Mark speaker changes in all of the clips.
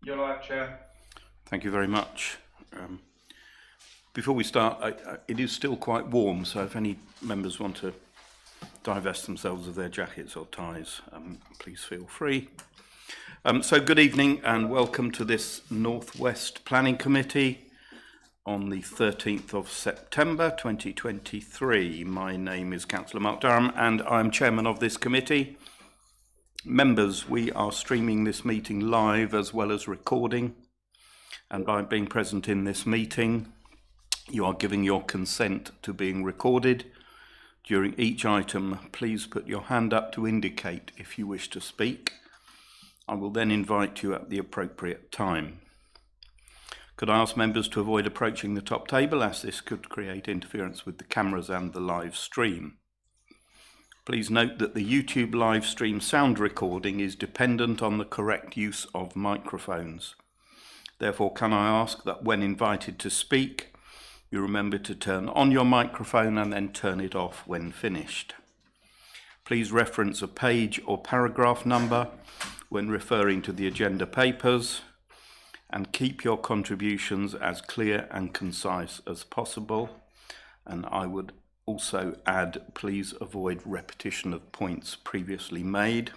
Speaker 1: You're live, Chair.
Speaker 2: Thank you very much. Before we start, it is still quite warm, so if any members want to divest themselves of their jackets or ties, please feel free. So good evening and welcome to this North West Planning Committee on the 13th of September 2023. My name is Councillor Maldon and I'm chairman of this committee. Members, we are streaming this meeting live as well as recording, and by being present in this meeting you are giving your consent to being recorded. During each item, please put your hand up to indicate if you wish to speak. I will then invite you at the appropriate time. Could I ask members to avoid approaching the top table, as this could create interference with the cameras and the live stream. Please note that the YouTube live stream sound recording is dependent on the correct use of microphones. Therefore, can I ask that when invited to speak, you remember to turn on your microphone and then turn it off when finished. Please reference a page or paragraph number when referring to the agenda papers, and keep your contributions as clear and concise as possible. And I would also add, please avoid repetition of points previously made.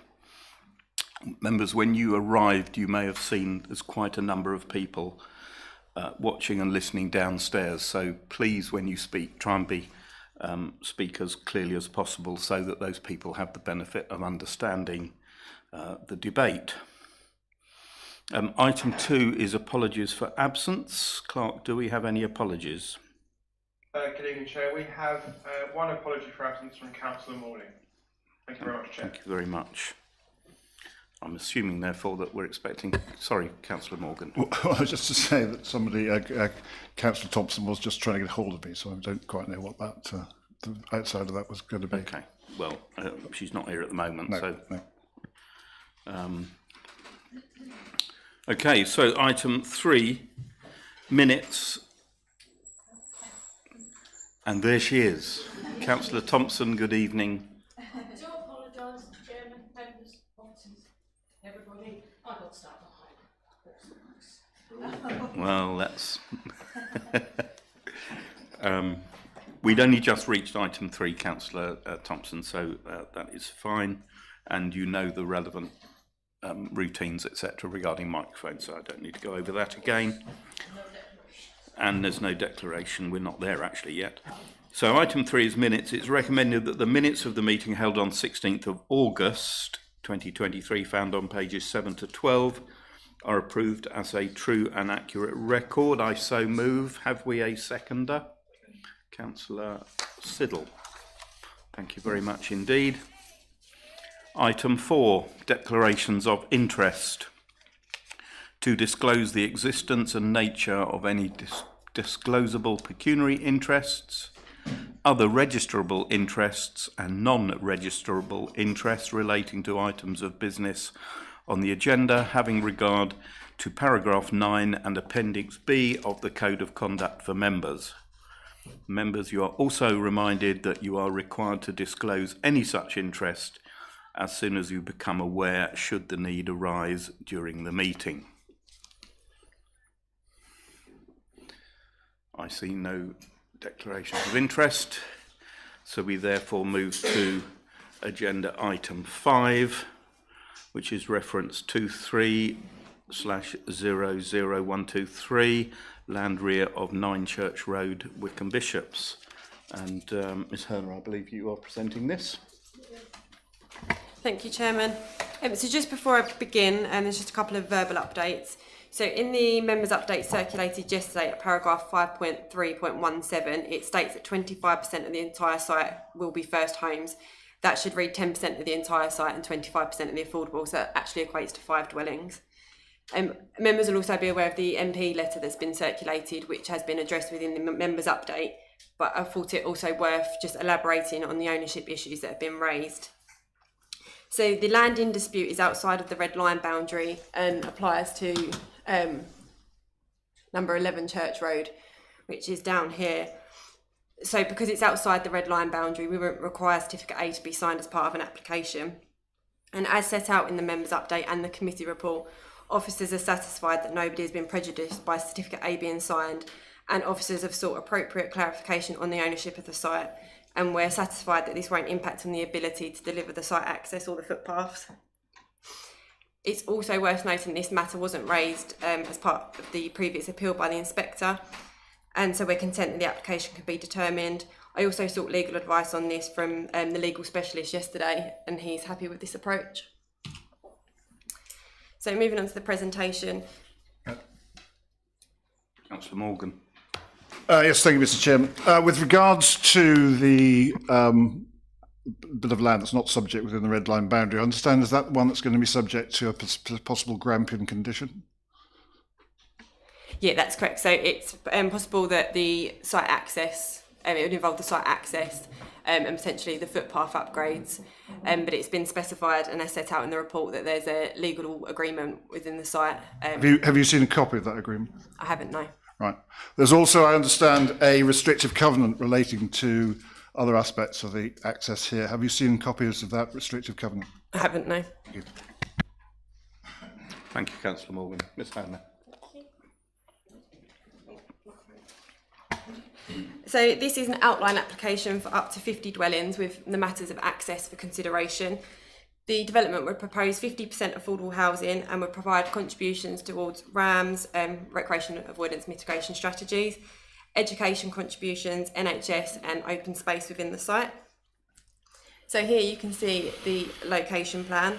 Speaker 2: Members, when you arrived, you may have seen there's quite a number of people watching and listening downstairs. So please, when you speak, try and speak as clearly as possible so that those people have the benefit of understanding the debate. Item 2 is apologies for absence. Clerk, do we have any apologies?
Speaker 1: Good evening, Chair. We have one apology for absence from Councillor Maldon. Thank you very much, Chair.
Speaker 2: Thank you very much. I'm assuming, therefore, that we're expecting... Sorry, Councillor Morgan.
Speaker 3: Well, just to say that somebody, Councillor Thompson, was just trying to get hold of me, so I don't quite know what that, the outside of that was going to be.
Speaker 2: Okay. Well, she's not here at the moment,
Speaker 3: no,
Speaker 2: so...
Speaker 3: No.
Speaker 2: Okay, so item 3, minutes. And there she is. Councillor Thompson, good evening.
Speaker 4: I do apologise, Chairman, members, officers, everybody. I got stuck behind.
Speaker 2: Well, that's... we'd only just reached item 3, Councillor Thompson, so that is fine. And you know the relevant routines, etc. regarding microphones, so I don't need to go over that again. And there's no declaration. We're not there actually yet. So item 3 is minutes. It's recommended that the minutes of the meeting held on 16th of August 2023, found on pages 7 to 12, are approved as a true and accurate record. I so move. Have we a seconder? Councillor Siddle. Thank you very much indeed. Item 4, declarations of interest. To disclose the existence and nature of any disclosable pecuniary interests, other registrable interests and non-registrable interests relating to items of business on the agenda, having regard to paragraph 9 and appendix B of the Code of Conduct for Members. Members, you are also reminded that you are required to disclose any such interest as soon as you become aware, should the need arise during the meeting. I see no declarations of interest, so we therefore move to agenda item 5, which is reference 23/00123, land rear of 9 Church Road, Wickham Bishops. And Ms Herner, I believe you are presenting this.
Speaker 5: Thank you, Chairman. So just before I begin, there's just a couple of verbal updates. So in the members' update circulated yesterday at paragraph 5.3.17, it states that 25% of the entire site will be first homes. That should read 10% of the entire site and 25% of the affordable, so that actually equates to 5 dwellings. Members will also be aware of the MP letter that's been circulated, which has been addressed within the members' update, but I thought it also worth just elaborating on the ownership issues that have been raised. So the land in dispute is outside of the red line boundary and applies to number 11 Church Road, which is down here. So because it's outside the red line boundary, we won't require certificate A to be signed as part of an application. And as set out in the members' update and the committee report, officers are satisfied that nobody has been prejudiced by certificate A being signed, and officers have sought appropriate clarification on the ownership of the site, and we're satisfied that this won't impact on the ability to deliver the site access or the footpaths. It's also worth noting this matter wasn't raised as part of the previous appeal by the inspector, and so we're content that the application can be determined. I also sought legal advice on this from the legal specialist yesterday, and he's happy with this approach. So moving on to the presentation.
Speaker 2: Councillor Morgan.
Speaker 3: Yes, thank you, Mr. Chairman. With regards to the bit of land that's not subject within the red line boundary, I understand is that one that's going to be subject to a possible Grampian condition?
Speaker 5: Yeah, that's correct. So it's possible that the site access, it would involve the site access and potentially the footpath upgrades, but it's been specified and as set out in the report that there's a legal agreement within the site.
Speaker 3: Have you seen a copy of that agreement?
Speaker 5: I haven't, no.
Speaker 3: Right. There's also, I understand, a restrictive covenant relating to other aspects of the access here. Have you seen copies of that restrictive covenant?
Speaker 5: I haven't, no.
Speaker 3: Thank you.
Speaker 2: Thank you, Councillor Morgan. Ms Hannah.
Speaker 5: So this is an outline application for up to 50 dwellings with the matters of access for consideration. The development would propose 50% affordable housing and would provide contributions towards RAMs, recreation avoidance mitigation strategies, education contributions, NHS and open space within the site. So here you can see the location plan.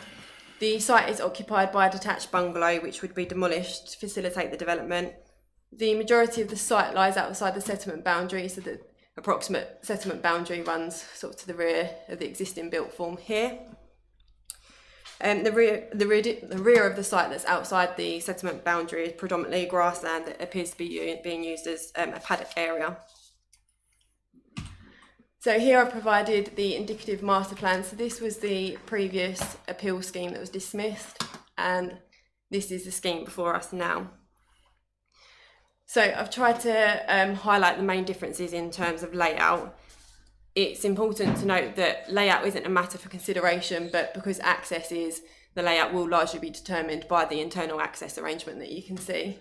Speaker 5: The site is occupied by a detached bungalow which would be demolished to facilitate the development. The majority of the site lies outside the settlement boundary, so the approximate settlement boundary runs sort of to the rear of the existing built form here. The rear of the site that's outside the settlement boundary is predominantly grassland that appears to be being used as a paddock area. So here I've provided the indicative master plan. So this was the previous appeal scheme that was dismissed, and this is the scheme before us now. So I've tried to highlight the main differences in terms of layout. It's important to note that layout isn't a matter for consideration, but because access is, the layout will largely be determined by the internal access arrangement that you can see.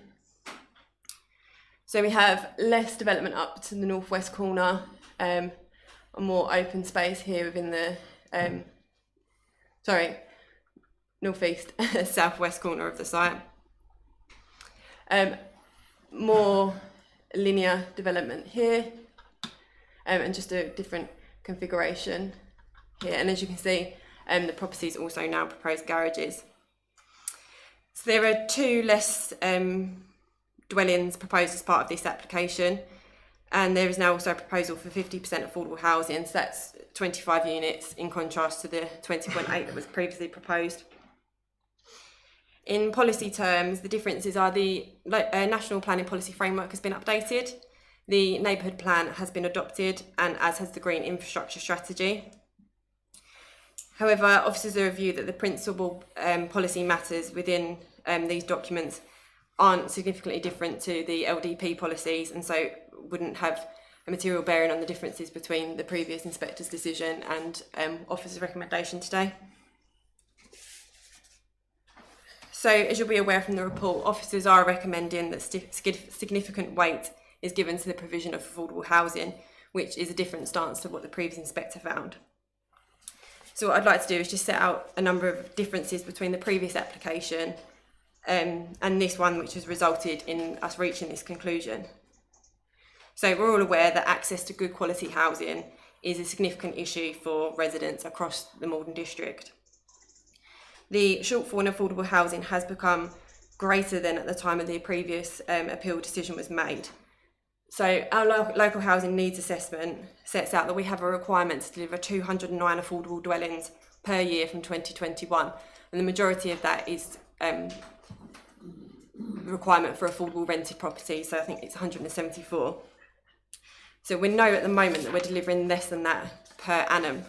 Speaker 5: So we have less development up to the northwest corner, a more open space here within the, northeast, southwest corner of the site. More linear development here, and just a different configuration here. And as you can see, the properties also now propose garages. So there are two less dwellings proposed as part of this application, and there is now also a proposal for 50% affordable housing, so that's 25 units in contrast to the 20.8 that was previously proposed. In policy terms, the differences are the National Planning Policy Framework has been updated, the Neighbourhood Plan has been adopted, and as has the Green Infrastructure Strategy. However, officers are of view that the principal policy matters within these documents aren't significantly different to the LDP policies, and so wouldn't have a material bearing on the differences between the previous inspector's decision and officer's recommendation today. So, as you'll be aware from the report, officers are recommending that significant weight is given to the provision of affordable housing, which is a different stance to what the previous inspector found. So what I'd like to do is just set out a number of differences between the previous application and this one, which has resulted in us reaching this conclusion. So we're all aware that access to good quality housing is a significant issue for residents across the Maldon district. The shortfall in affordable housing has become greater than at the time of the previous appeal decision was made. So our local housing needs assessment sets out that we have a requirement to deliver 209 affordable dwellings per year from 2021, and the majority of that is the requirement for affordable rented property, so I think it's 174. So we know at the moment that we're delivering less than that per annum.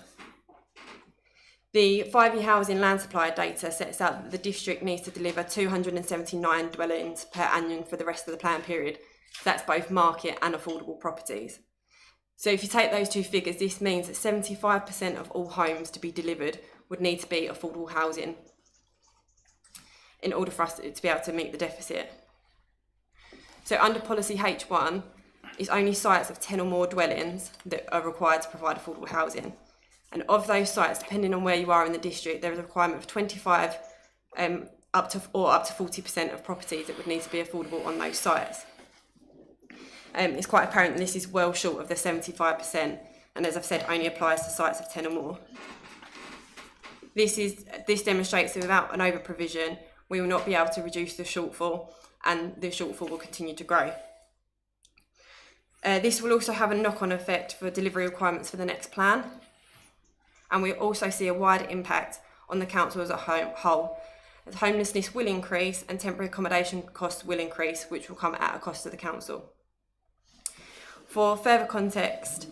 Speaker 5: The 5-year housing land supply data sets out that the district needs to deliver 279 dwellings per annum for the rest of the plan period. That's both market and affordable properties. So if you take those two figures, this means that 75% of all homes to be delivered would need to be affordable housing. in order for us to be able to meet the deficit. So under policy H1, it's only sites of 10 or more dwellings that are required to provide affordable housing. And of those sites, depending on where you are in the district, there is a requirement of 25 up to 40% of properties that would need to be affordable on those sites. It's quite apparent that this is well short of the 75%, and as I've said, only applies to sites of 10 or more. This demonstrates that without an over provision, we will not be able to reduce the shortfall, and the shortfall will continue to grow. This will also have a knock-on effect for delivery requirements for the next plan, and we also see a wider impact on the council as a whole. As homelessness will increase and temporary accommodation costs will increase, which will come at a cost to the council. For further context,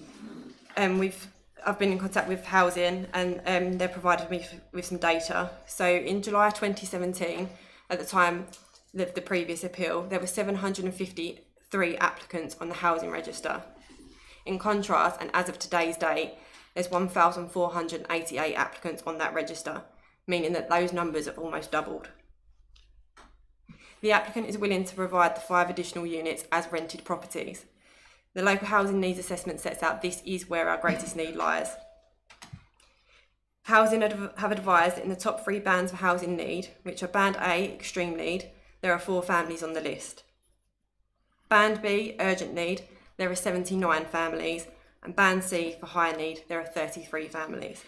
Speaker 5: I've been in contact with housing, and they provided me with some data. So in July 2017, at the time of the previous appeal, there were 753 applicants on the housing register. In contrast, and as of today's date, there's 1,488 applicants on that register, meaning that those numbers have almost doubled. The applicant is willing to provide the 5 additional units as rented properties. The local housing needs assessment sets out this is where our greatest need lies. Housing have advised that in the top 3 bands for housing need, which are Band A, extreme need, there are 4 families on the list. Band B, urgent need, there are 79 families, and Band C, for higher need, there are 33 families.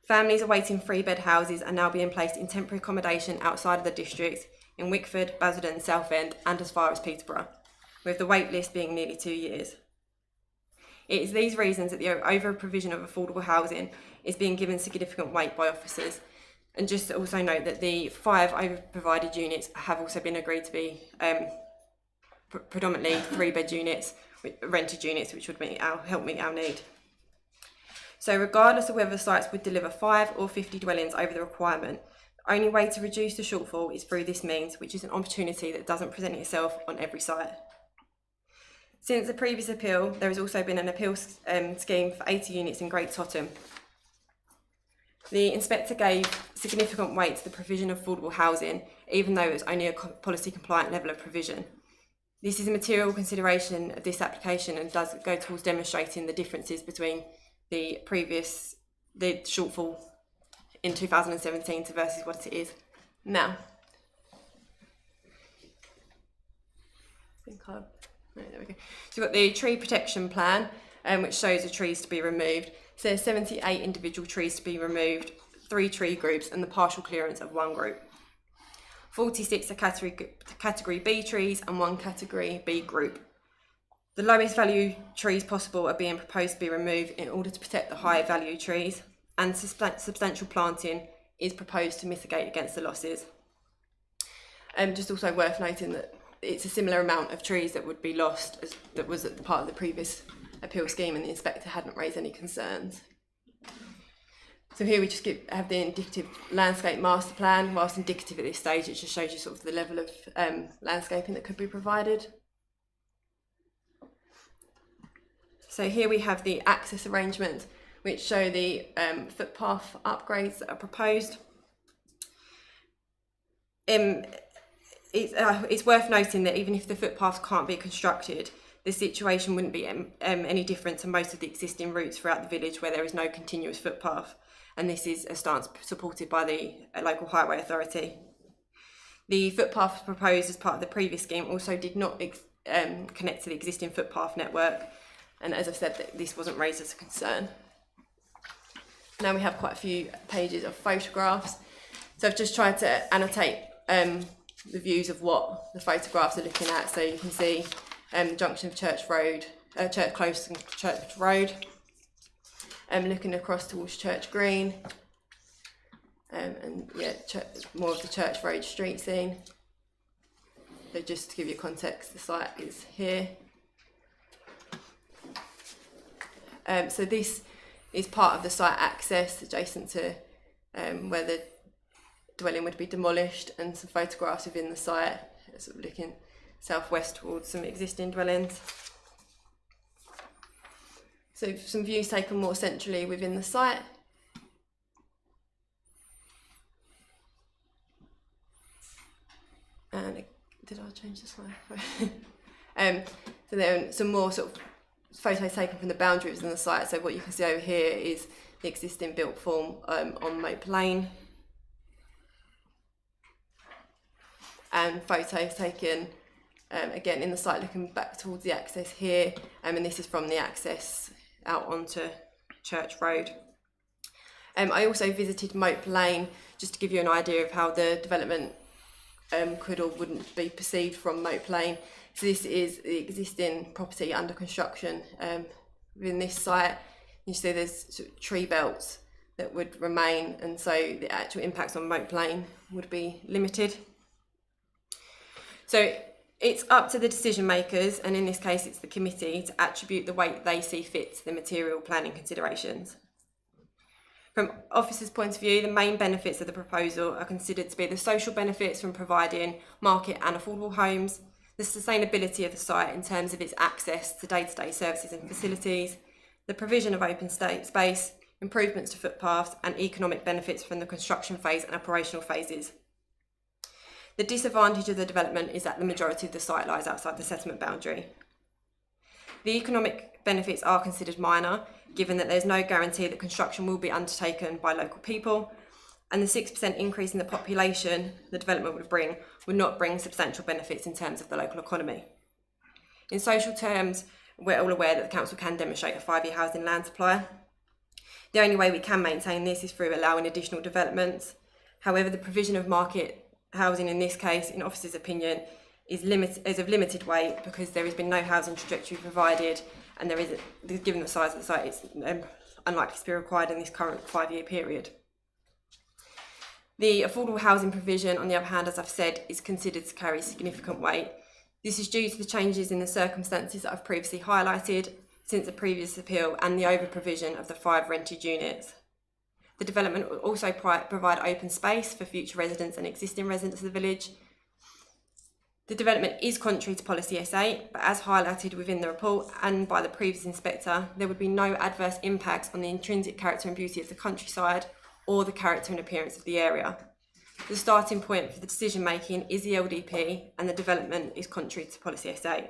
Speaker 5: Families awaiting 3-bed houses are now being placed in temporary accommodation outside of the district in Wickford, Basildon, Southend, and as far as Peterborough, with the wait list being nearly 2 years. It is these reasons that the over-provision of affordable housing is being given significant weight by officers. And just to also note that the 5 over-provided units have also been agreed to be predominantly 3-bed units, rented units, which would help meet our need. So regardless of whether the sites would deliver 5 or 50 dwellings over the requirement, the only way to reduce the shortfall is through this means, which is an opportunity that doesn't present itself on every site. Since the previous appeal, there has also been an appeal scheme for 80 units in Great Totham. The inspector gave significant weight to the provision of affordable housing, even though it was only a policy compliant level of provision. This is a material consideration of this application and does go towards demonstrating the differences between the shortfall in 2017 to versus what it is now. Right, there we go. So we've got the tree protection plan, which shows the trees to be removed. So there's 78 individual trees to be removed, 3 tree groups, and the partial clearance of 1 group. 46 are category B trees and 1 category B group. The lowest value trees possible are being proposed to be removed in order to protect the high value trees, and substantial planting is proposed to mitigate against the losses. Just also worth noting that it's a similar amount of trees that would be lost as that was at the part of the previous appeal scheme, and the inspector hadn't raised any concerns. So here we just have the indicative landscape master plan. Whilst indicative at this stage, it just shows you sort of the level of landscaping that could be provided. So here we have the access arrangements, which show the footpath upgrades that are proposed. It's worth noting that even if the footpaths can't be constructed, the situation wouldn't be any different to most of the existing routes throughout the village where there is no continuous footpath, and this is a stance supported by the local highway authority. The footpath proposed as part of the previous scheme also did not connect to the existing footpath network, and as I've said, this wasn't raised as a concern. Now we have quite a few pages of photographs, so I've just tried to annotate the views of what the photographs are looking at. So you can see the junction of Church Close and Church Road, looking across towards Church Green, and yeah, more of the Church Road street scene. So just to give you context, the site is here. So this is part of the site access adjacent to where the dwelling would be demolished, and some photographs within the site, sort of looking southwest towards some existing dwellings. So some views taken more centrally within the site. did I change the slide? So then some more sort of photos taken from the boundaries on the site. So what you can see over here is the existing built form on Moat Lane. And photos taken again in the site looking back towards the access here, and this is from the access out onto Church Road. I also visited Moat Lane just to give you an idea of how the development could or wouldn't be perceived from Moat Lane. So this is the existing property under construction within this site. You see there's sort of tree belts that would remain, and so the actual impacts on Moat Lane would be limited. So it's up to the decision makers, and in this case it's the committee, to attribute the weight they see fit to the material planning considerations. From officers' point of view, the main benefits of the proposal are considered to be the social benefits from providing market and affordable homes, the sustainability of the site in terms of its access to day-to-day services and facilities, the provision of open space, improvements to footpaths, and economic benefits from the construction phase and operational phases. The disadvantage of the development is that the majority of the site lies outside the settlement boundary. The economic benefits are considered minor, given that there's no guarantee that construction will be undertaken by local people, and the 6% increase in the population the development would not bring substantial benefits in terms of the local economy. In social terms, we're all aware that the council can demonstrate a 5-year housing land supply. The only way we can maintain this is through allowing additional developments. However, the provision of market housing in this case, in officers' opinion, is of limited weight because there has been no housing trajectory provided, and given the size of the site, it's unlikely to be required in this current 5-year period. The affordable housing provision, on the other hand, as I've said, is considered to carry significant weight. This is due to the changes in the circumstances that I've previously highlighted since the previous appeal and the over-provision of the 5 rented units. The development will also provide open space for future residents and existing residents of the village. The development is contrary to Policy S8, but as highlighted within the report and by the previous inspector, there would be no adverse impacts on the intrinsic character and beauty of the countryside or the character and appearance of the area. The starting point for the decision making is the LDP, and the development is contrary to Policy S8.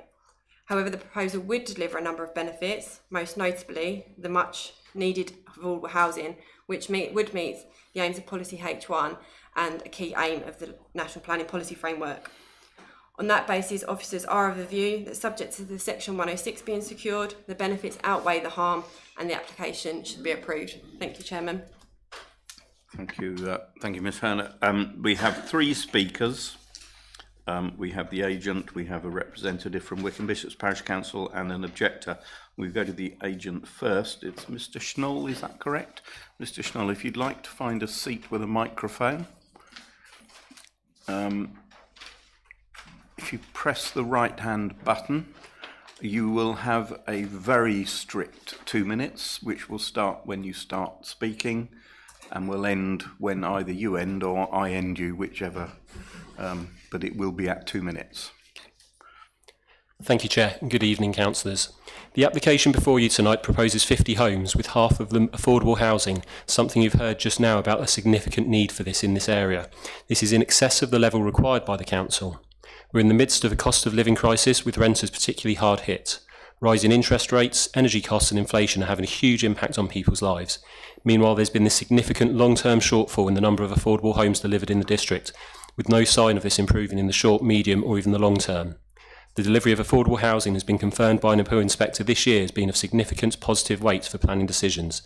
Speaker 5: However, the proposal would deliver a number of benefits, most notably the much needed affordable housing, which would meet the aims of Policy H1 and a key aim of the National Planning Policy Framework. On that basis, officers are of the view that, subject to the Section 106 being secured, the benefits outweigh the harm and the application should be approved. Thank you, Chairman.
Speaker 2: Thank you, Ms Hannah. We have 3 speakers. We have the agent, we have a representative from Wickham Bishops Parish Council, and an objector. We go to the agent first. It's Mr Schnoll, is that correct? Mr Schnoll, if you'd like to find a seat with a microphone. If you press the right-hand button, you will have a very strict 2 minutes, which will start when you start speaking, and will end when either you end or I end you, whichever. But it will be at 2 minutes.
Speaker 6: Thank you, Chair, and good evening, councillors. The application before you tonight proposes 50 homes, with half of them affordable housing, something you've heard just now about a significant need for this in this area. This is in excess of the level required by the council. We're in the midst of a cost of living crisis, with renters particularly hard hit. Rising interest rates, energy costs and inflation are having a huge impact on people's lives. Meanwhile, there's been this significant long-term shortfall in the number of affordable homes delivered in the district, with no sign of this improving in the short, medium or even the long term. The delivery of affordable housing has been confirmed by an appeal inspector this year as being of significant positive weight for planning decisions.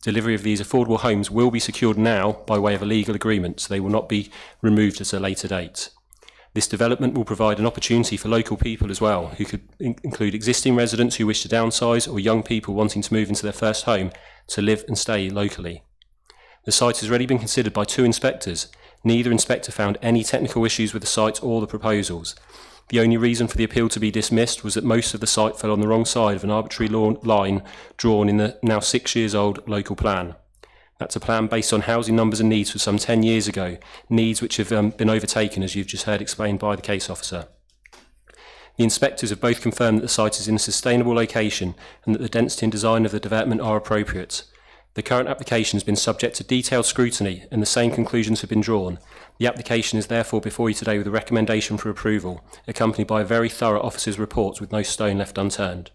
Speaker 6: Delivery of these affordable homes will be secured now by way of a legal agreement, so they will not be removed at a later date. This development will provide an opportunity for local people as well, who could include existing residents who wish to downsize or young people wanting to move into their first home to live and stay locally. The site has already been considered by 2 inspectors. Neither inspector found any technical issues with the site or the proposals. The only reason for the appeal to be dismissed was that most of the site fell on the wrong side of an arbitrary line drawn in the now 6 years old local plan. That's a plan based on housing numbers and needs from some 10 years ago, needs which have been overtaken, as you've just heard explained by the case officer. The inspectors have both confirmed that the site is in a sustainable location and that the density and design of the development are appropriate. The current application has been subject to detailed scrutiny and the same conclusions have been drawn. The application is therefore before you today with a recommendation for approval, accompanied by a very thorough officer's report with no stone left unturned.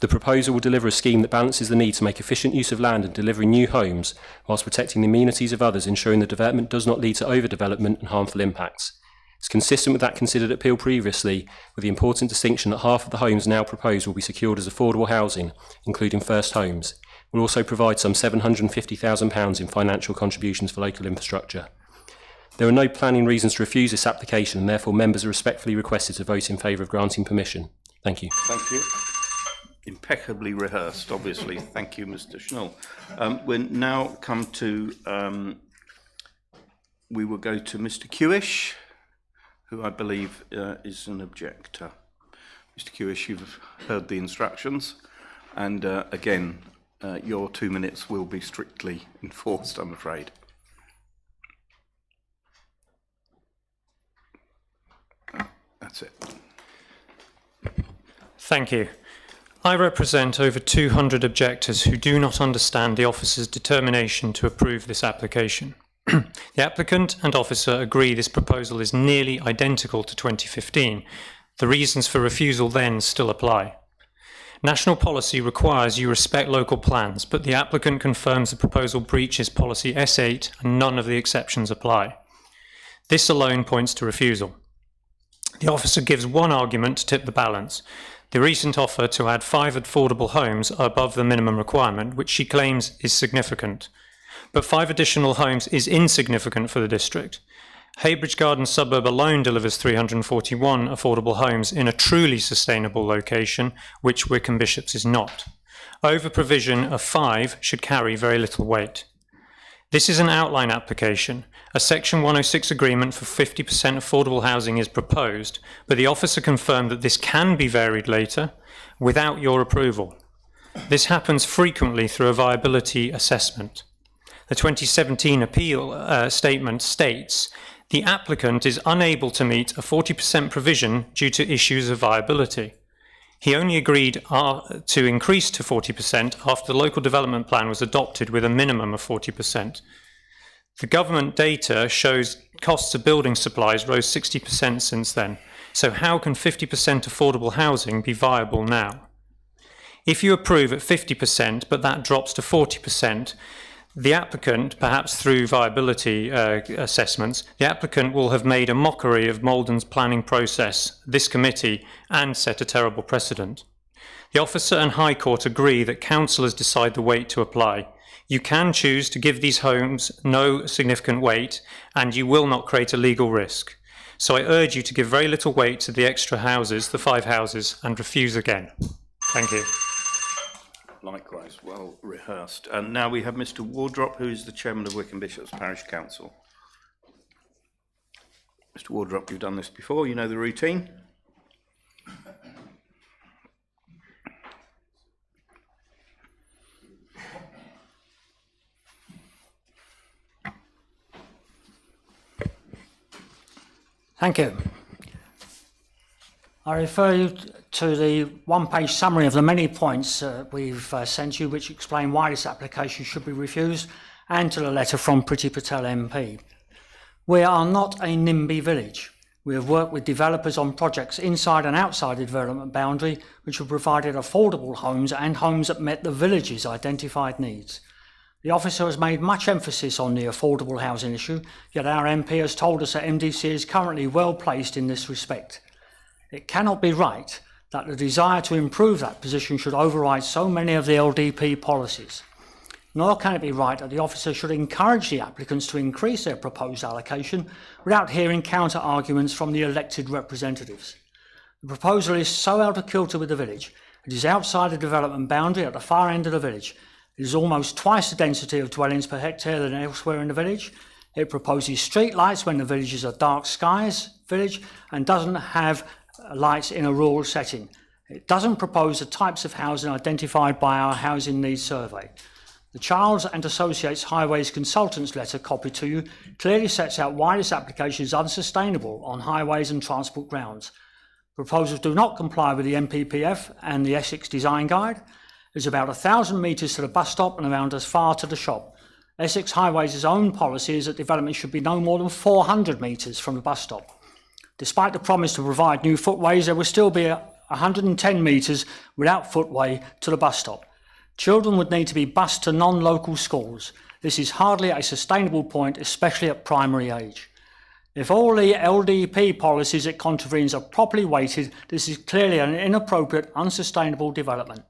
Speaker 6: The proposal will deliver a scheme that balances the need to make efficient use of land and delivering new homes, whilst protecting the amenities of others, ensuring the development does not lead to overdevelopment and harmful impacts. It's consistent with that considered appeal previously, with the important distinction that half of the homes now proposed will be secured as affordable housing, including first homes. We'll also provide some £750,000 in financial contributions for local infrastructure. There are no planning reasons to refuse this application, and therefore members are respectfully requested to vote in favour of granting permission. Thank you.
Speaker 2: Thank you. Impeccably rehearsed, obviously. Thank you, Mr. Schnell. We'll now come to, we will go to Mr. Kewish, who I believe is an objector. Mr. Kewish, you've heard the instructions, and again, your 2 minutes will be strictly enforced, I'm afraid. That's it.
Speaker 7: Thank you. I represent over 200 objectors who do not understand the officer's determination to approve this application. The applicant and officer agree this proposal is nearly identical to 2015. The reasons for refusal then still apply. National policy requires you respect local plans, but the applicant confirms the proposal breaches policy S8 and none of the exceptions apply. This alone points to refusal. The officer gives one argument to tip the balance. The recent offer to add 5 affordable homes above the minimum requirement, which she claims is significant. But 5 additional homes is insignificant for the district. Haybridge Gardens suburb alone delivers 341 affordable homes in a truly sustainable location, which Wickham Bishops is not. Over-provision of 5 should carry very little weight. This is an outline application. A Section 106 agreement for 50% affordable housing is proposed, but the officer confirmed that this can be varied later without your approval. This happens frequently through a viability assessment. The 2017 appeal statement states, the applicant is unable to meet a 40% provision due to issues of viability. He only agreed to increase to 40% after the local development plan was adopted with a minimum of 40%. The government data shows costs of building supplies rose 60% since then. So how can 50% affordable housing be viable now? If you approve at 50%, but that drops to 40%, the applicant, perhaps through viability assessments, the applicant will have made a mockery of Maldon's planning process, this committee, and set a terrible precedent. The officer and High Court agree that councillors decide the weight to apply. You can choose to give these homes no significant weight, and you will not create a legal risk. So I urge you to give very little weight to the extra houses, the 5 houses, and refuse again. Thank you.
Speaker 2: Likewise, well rehearsed. And now we have Mr. Wardrop, who is the chairman of Wickham Bishops Parish Council. Mr. Wardrop, you've done this before, you know the routine.
Speaker 8: Thank you. I refer you to the one-page summary of the many points we've sent you which explain why this application should be refused, and to the letter from Priti Patel MP. We are not a NIMBY village. We have worked with developers on projects inside and outside the development boundary which have provided affordable homes and homes that met the village's identified needs. The officer has made much emphasis on the affordable housing issue, yet our MP has told us that MDC is currently well placed in this respect. It cannot be right that the desire to improve that position should override so many of the LDP policies. Nor can it be right that the officer should encourage the applicants to increase their proposed allocation without hearing counter-arguments from the elected representatives. The proposal is so out of kilter with the village. It is outside the development boundary at the far end of the village. It is almost twice the density of dwellings per hectare than elsewhere in the village. It proposes street lights when the village is a dark skies village and doesn't have lights in a rural setting. It doesn't propose the types of housing identified by our Housing Needs Survey. The Charles and Associates Highways Consultants letter copied to you clearly sets out why this application is unsustainable on highways and transport grounds. Proposals do not comply with the NPPF and the Essex Design Guide, It's about 1,000 metres to the bus stop and around as far to the shop. Essex Highways' own policy is that development should be no more than 400 metres from the bus stop. Despite the promise to provide new footways, there will still be 110 metres without footway to the bus stop. Children would need to be bused to non-local schools. This is hardly a sustainable point, especially at primary age. If all the LDP policies it contravenes are properly weighted, this is clearly an inappropriate, unsustainable development.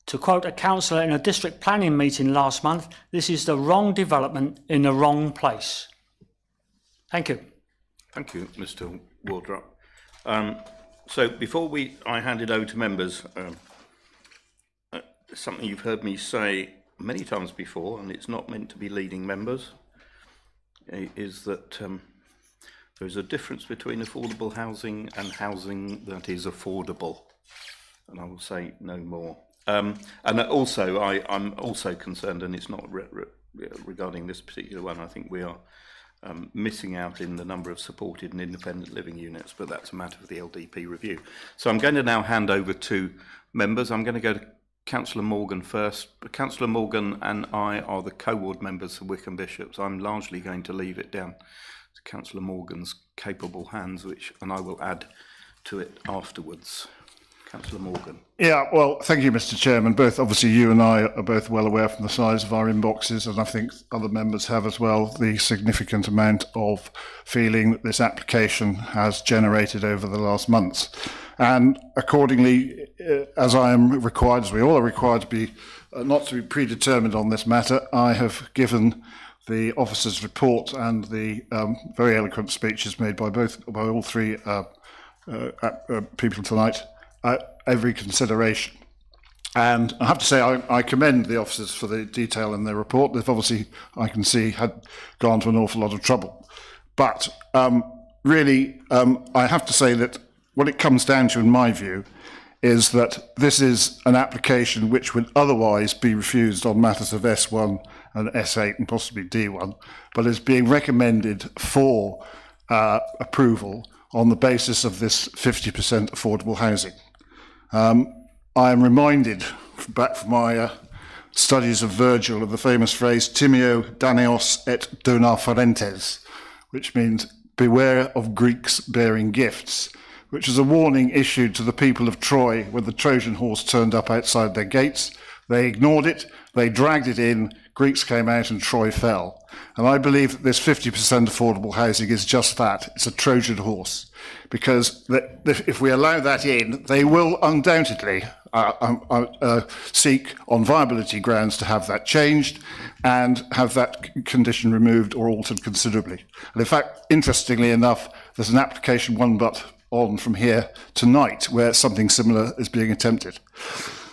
Speaker 8: To quote a councillor in a district planning meeting last month, this is the wrong development in the wrong place. Thank you.
Speaker 2: Thank you, Mr. Wardrop. So before I hand it over to members, something you've heard me say many times before, and it's not meant to be leading members, is that there's a difference between affordable housing and housing that is affordable. And I will say no more. And also, I'm also concerned, and it's not regarding this particular one, I think we are missing out in the number of supported and independent living units, but that's a matter for the LDP review. So I'm going to now hand over to members. I'm going to go to Councillor Morgan first. Councillor Morgan and I are the co-ward members of Wickham Bishops. I'm largely going to leave it down to Councillor Morgan's capable hands, and I will add to it afterwards. Councillor Morgan.
Speaker 3: Yeah, well, thank you, Mr. Chairman. Obviously, you and I are both well aware from the size of our inboxes, and I think other members have as well, the significant amount of feeling that this application has generated over the last months. And accordingly, as I am required, as we all are required to be, not to be predetermined on this matter, I have given the officer's report and the very eloquent speeches made by all three people tonight every consideration. And I have to say, I commend the officers for the detail in their report. They've obviously, I can see, had gone to an awful lot of trouble. But really, I have to say that what it comes down to, in my view, is that this is an application which would otherwise be refused on matters of S1 and S8 and possibly D1, but is being recommended for approval on the basis of this 50% affordable housing. I am reminded back from my studies of Virgil of the famous phrase Timeo Daneos et dona ferentes, which means beware of Greeks bearing gifts, which is a warning issued to the people of Troy when the Trojan horse turned up outside their gates. They ignored it, they dragged it in, Greeks came out and Troy fell. And I believe that this 50% affordable housing is just that. It's a Trojan horse. Because if we allow that in, they will undoubtedly seek on viability grounds to have that changed and have that condition removed or altered considerably. And in fact, interestingly enough, there's an application one but on from here tonight where something similar is being attempted.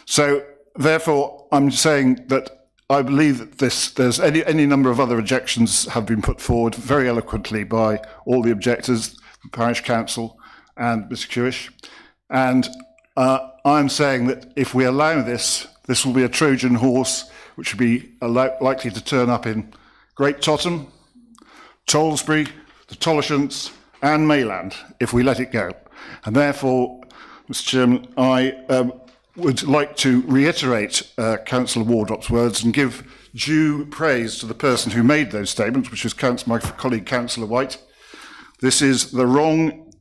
Speaker 3: So therefore, I'm saying that I believe that there's any number of other objections have been put forward very eloquently by all the objectors, the Parish Council and Mr. Kewish. And I'm saying that if we allow this, this will be a Trojan horse which will be likely to turn up in Great Totham, Tolsbury, the Tolishants and Mayland if we let it go. And therefore, Mr. Chairman, I would like to reiterate Councillor Wardrop's words and give due praise to the person who made those statements, which is my colleague Councillor White. This is the wrong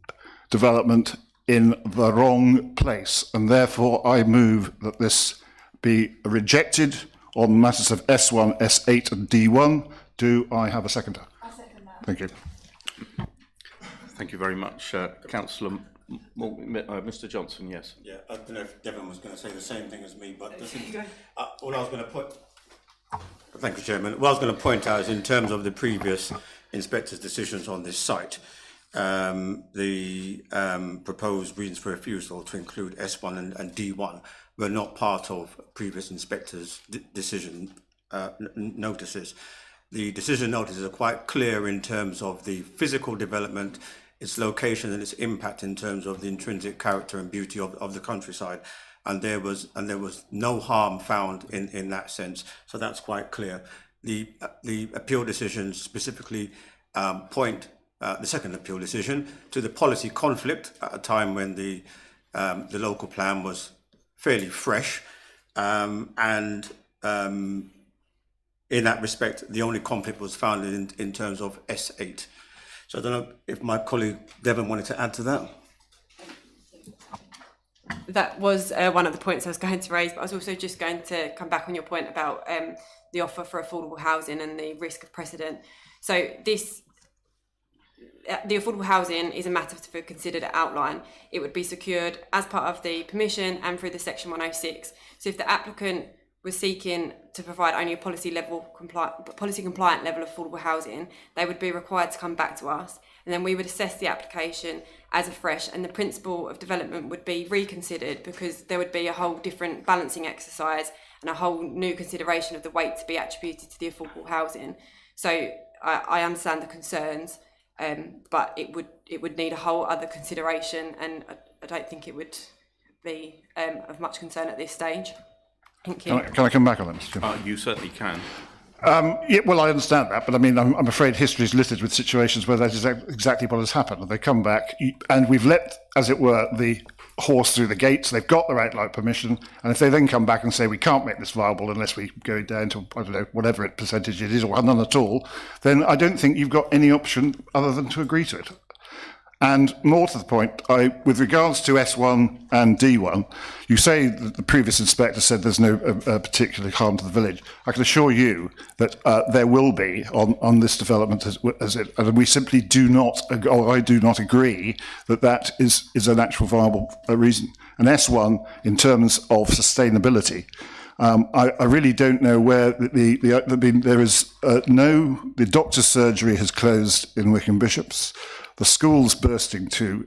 Speaker 3: development in the wrong place, and therefore I move that this be rejected on matters of S1, S8 and D1. Do I have a seconder?
Speaker 4: I second that.
Speaker 3: Thank you.
Speaker 2: Thank you very much, Councillor Mr. Johnson, yes.
Speaker 9: Yeah, I don't know if Devon was going to say the same thing as me, but all I was going to put... Thank you, Chairman. What I was going to point out is in terms of the previous inspector's decisions on this site, the proposed reasons for refusal to include S1 and D1 were not part of previous inspector's decision notices. The decision notices are quite clear in terms of the physical development, its location and its impact in terms of the intrinsic character and beauty of the countryside, and there was no harm found in that sense. So that's quite clear. The appeal decision specifically point the second appeal decision to the policy conflict at a time when the local plan was fairly fresh, and in that respect, the only conflict was found in terms of S8. So I don't know if my colleague Devon wanted to add to that.
Speaker 5: That was one of the points I was going to raise, but I was also just going to come back on your point about the offer for affordable housing and the risk of precedent. So the affordable housing is a matter for considered outline. It would be secured as part of the permission and through the Section 106. So if the applicant was seeking to provide only a policy compliant level of affordable housing, they would be required to come back to us, and then we would assess the application as afresh, and the principle of development would be reconsidered, because there would be a whole different balancing exercise and a whole new consideration of the weight to be attributed to the affordable housing. So I understand the concerns, but it would need a whole other consideration, and I don't think it would be of much concern at this stage. Thank you.
Speaker 3: Can I come back on that, Mr. Chairman?
Speaker 2: You certainly can.
Speaker 3: Yeah, well, I understand that, but I mean, I'm afraid history is littered with situations where that is exactly what has happened. They come back, and we've let, as it were, the horse through the gates. They've got the outline permission, and if they then come back and say we can't make this viable unless we go down to, I don't know, whatever percentage it is, or none at all, then I don't think you've got any option other than to agree to it. And more to the point, with regards to S1 and D1, you say that the previous inspector said there's no particular harm to the village. I can assure you that there will be on this development, and we simply do not, or I do not agree that that is an actual viable reason. And S1, in terms of sustainability, I really don't know where there is the doctor's surgery has closed in Wickham Bishops. The school's bursting to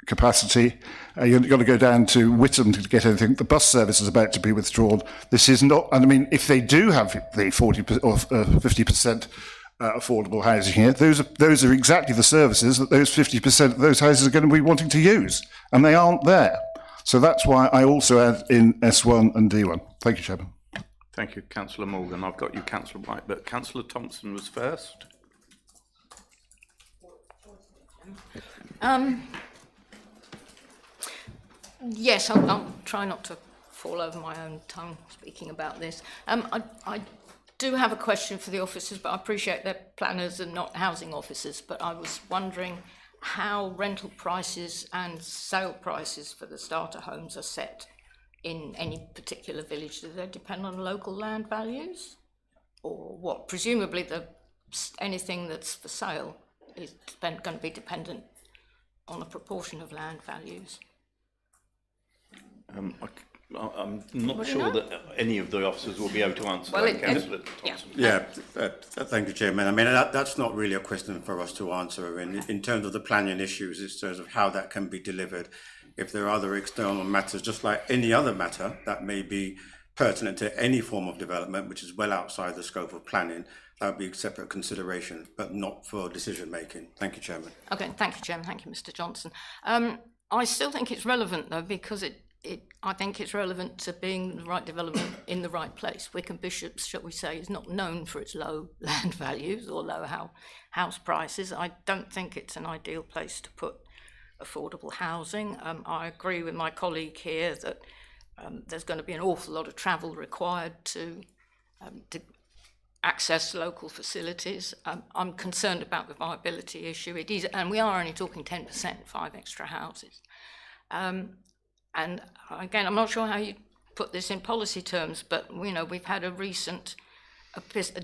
Speaker 3: capacity. You've got to go down to Whittam to get anything. The bus service is about to be withdrawn. This is not, and I mean, if they do have the 40 or 50% affordable housing here, those are exactly the services that those 50% of those houses are going to be wanting to use, and they aren't there. So that's why I also add in S1 and D1. Thank you, Chairman.
Speaker 2: Thank you, Councillor Morgan. I've got you, Councillor White, but Councillor Thompson was first.
Speaker 10: Yes, I'll try not to fall over my own tongue speaking about this. I do have a question for the officers, but I appreciate they're planners and not housing officers, but I was wondering how rental prices and sale prices for the starter homes are set in any particular village. Do they depend on local land values? Or what? Presumably anything that's for sale is going to be dependent on a proportion of land values.
Speaker 2: I'm not sure that any of the officers will be able to answer that, Councillor Thompson.
Speaker 9: Yeah, thank you, Chairman. I mean, that's not really a question for us to answer in terms of the planning issues, in terms of how that can be delivered. If there are other external matters, just like any other matter that may be pertinent to any form of development, which is well outside the scope of planning, that would be a separate consideration, but not for decision making. Thank you, Chairman.
Speaker 10: Okay, thank you, Chairman. Thank you, Mr. Johnson. I still think it's relevant, though, because I think it's relevant to being the right development in the right place. Wickham Bishops, shall we say, is not known for its low land values or low house prices. I don't think it's an ideal place to put affordable housing. I agree with my colleague here that there's going to be an awful lot of travel required to access local facilities. I'm concerned about the viability issue. It is, and we are only talking 10%, 5 extra houses. And again, I'm not sure how you put this in policy terms, but we've had a recent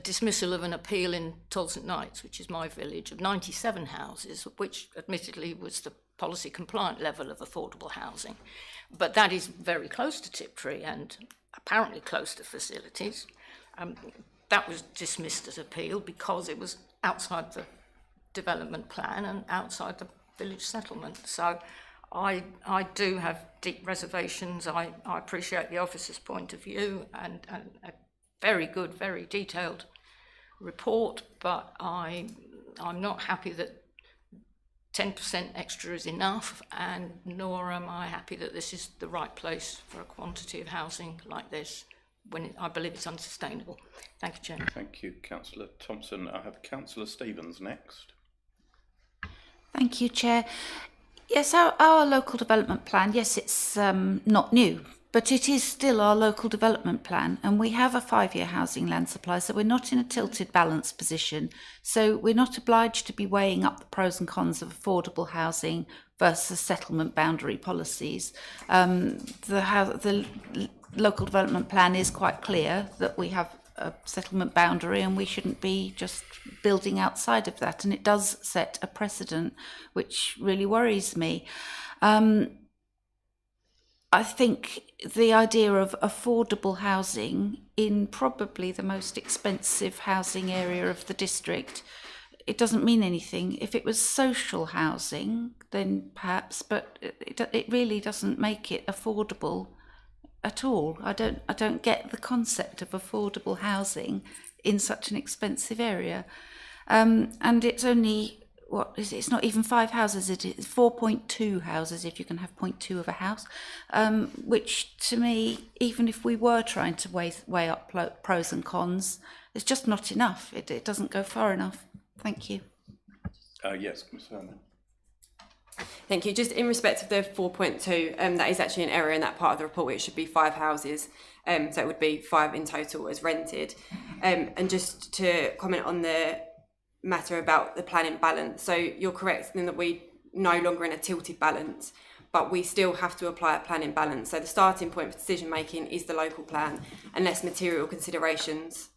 Speaker 10: dismissal of an appeal in Toll St Knights, which is my village, of 97 houses, which admittedly was the policy compliant level of affordable housing. But that is very close to Tiptree and apparently close to facilities. That was dismissed as appeal because it was outside the development plan and outside the village settlement. So I do have deep reservations. I appreciate the officer's point of view and a very good, very detailed report, but I'm not happy that 10% extra is enough, and nor am I happy that this is the right place for a quantity of housing like this, when I believe it's unsustainable. Thank you, Chairman.
Speaker 2: Thank you, Councillor Thompson. I have Councillor Stevens next.
Speaker 11: Thank you, Chair. Yes, our local development plan, yes, it's not new, But it is still our local development plan, and we have a 5-year housing land supply, so we're not in a tilted balance position. So we're not obliged to be weighing up the pros and cons of affordable housing versus settlement boundary policies. The local development plan is quite clear that we have a settlement boundary and we shouldn't be just building outside of that, and it does set a precedent which really worries me. I think the idea of affordable housing in probably the most expensive housing area of the district, it doesn't mean anything. If it was social housing, then perhaps, but it really doesn't make it affordable at all. I don't get the concept of affordable housing in such an expensive area. And it's only, it's not even 5 houses, it is 4.2 houses if you can have 0.2 of a house, which to me, even if we were trying to weigh up pros and cons, it's just not enough. It doesn't go far enough. Thank you.
Speaker 2: Yes, Ms. Herman.
Speaker 5: Thank you. Just in respect of the 4.2, that is actually an error in that part of the report. It should be 5 houses, so it would be 5 in total as rented. And just to comment on the matter about the planning balance, so you're correct in that we're no longer in a tilted balance, but we still have to apply a planning balance. So the starting point for decision making is the local plan, unless material considerations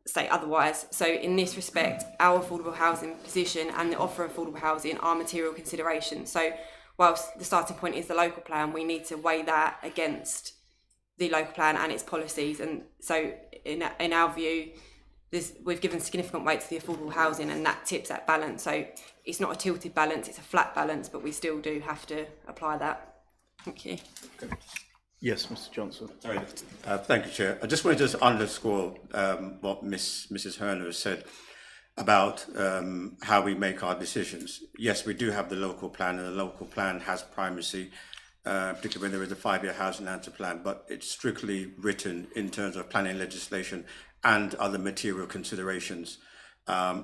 Speaker 5: say otherwise. So in this respect, our affordable housing position and the offer of affordable housing are material considerations. So whilst the starting point is the local plan, we need to weigh that against the local plan and its policies. And so in our view, we've given significant weight to the affordable housing, and that tips that balance. So it's not a tilted balance, it's a flat balance, but we still do have to apply that. Thank you.
Speaker 2: Yes, Mr. Johnson.
Speaker 9: Sorry. Thank you, Chair. I just wanted to underscore what Mrs. Herner has said about how we make our decisions. Yes, we do have the local plan, and the local plan has primacy, particularly when there is a 5-year housing land plan, but it's strictly written in terms of planning legislation and other material considerations.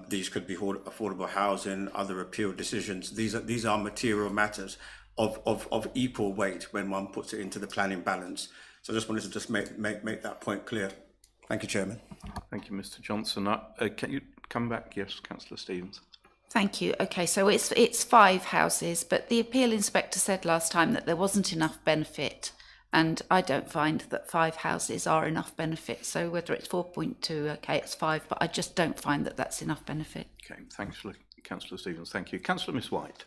Speaker 9: These could be affordable housing, other appeal decisions. These are material matters of equal weight when one puts it into the planning balance. So I just wanted to make that point clear. Thank you, Chairman.
Speaker 2: Thank you, Mr. Johnson. Can you come back? Yes, Councillor Stevens.
Speaker 11: Thank you. Okay, so it's 5 houses, but the appeal inspector said last time that there wasn't enough benefit, and I don't find that 5 houses are enough benefit. So whether it's 4.2, okay, it's 5, but I just don't find that that's enough benefit.
Speaker 2: Okay, thanks, Councillor Stevens. Thank you. Councillor Miss White.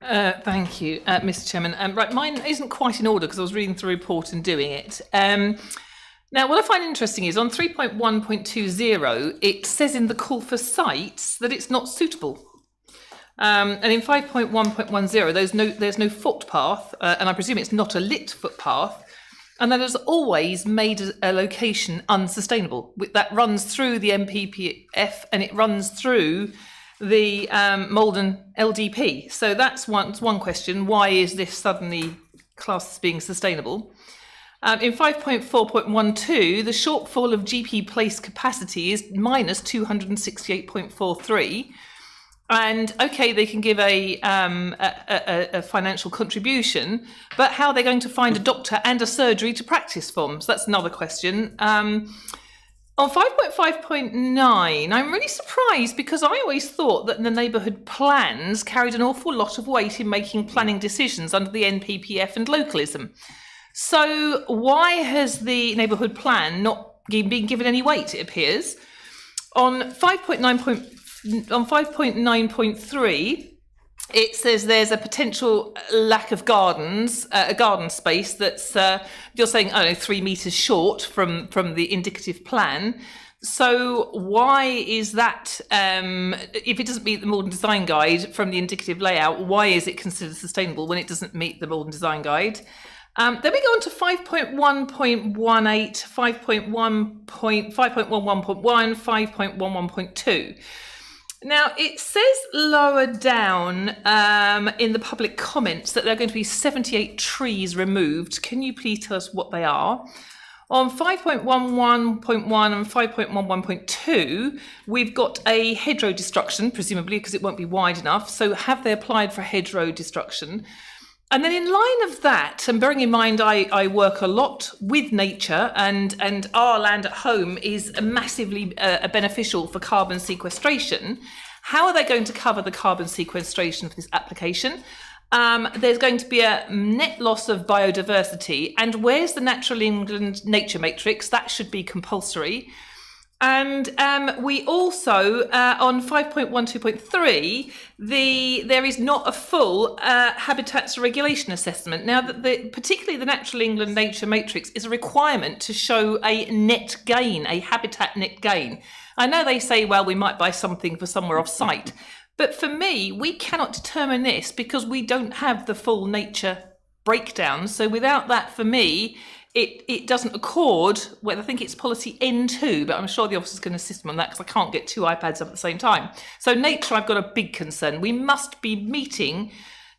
Speaker 12: Thank you, Mr. Chairman. Right, mine isn't quite in order because I was reading through the report and doing it. Now, what I find interesting is on 3.1.20, it says in the call for sites that it's not suitable. And in 5.1.10, there's no footpath, and I presume it's not a lit footpath, and that has always made a location unsustainable. That runs through the MPPF and it runs through the Maldon LDP. So that's one question. Why is this suddenly classed as being sustainable? In 5.4.12, the shortfall of GP place capacity is minus 268.43. And okay, they can give a financial contribution, but how are they going to find a doctor and a surgery to practice from? So that's another question. On 5.5.9, I'm really surprised because I always thought that the neighbourhood plans carried an awful lot of weight in making planning decisions under the NPPF and localism. So why has the neighbourhood plan not been given any weight, it appears? On 5.9.3, it says there's a potential lack of gardens, a garden space that's, you're saying, 3 metres short from the indicative plan. So why is that, if it doesn't meet the modern design guide from the indicative layout, why is it considered sustainable when it doesn't meet the modern design guide? Then we go on to 5.1.18, 5.11.1, 5.11.2. Now, it says lower down in the public comments that there are going to be 78 trees removed. Can you please tell us what they are? On 5.11.1 and 5.11.2, we've got a hedgerow destruction, presumably because it won't be wide enough. So have they applied for hedgerow destruction? And then in line of that, and bearing in mind I work a lot with nature, and our land at home is massively beneficial for carbon sequestration, how are they going to cover the carbon sequestration for this application? There's going to be a net loss of biodiversity, and where's the Natural England nature matrix? That should be compulsory. And we also, on 5.12.3, there is not a full habitats regulation assessment. Now, particularly the Natural England Nature Matrix is a requirement to show a net gain, a habitat net gain. I know they say, well, we might buy something for somewhere off site, but for me, we cannot determine this because we don't have the full nature breakdown. So without that, for me, it doesn't accord with, I think it's policy N2, but I'm sure the officer's going to assist me on that because I can't get two iPads up at the same time. So nature, I've got a big concern. We must be meeting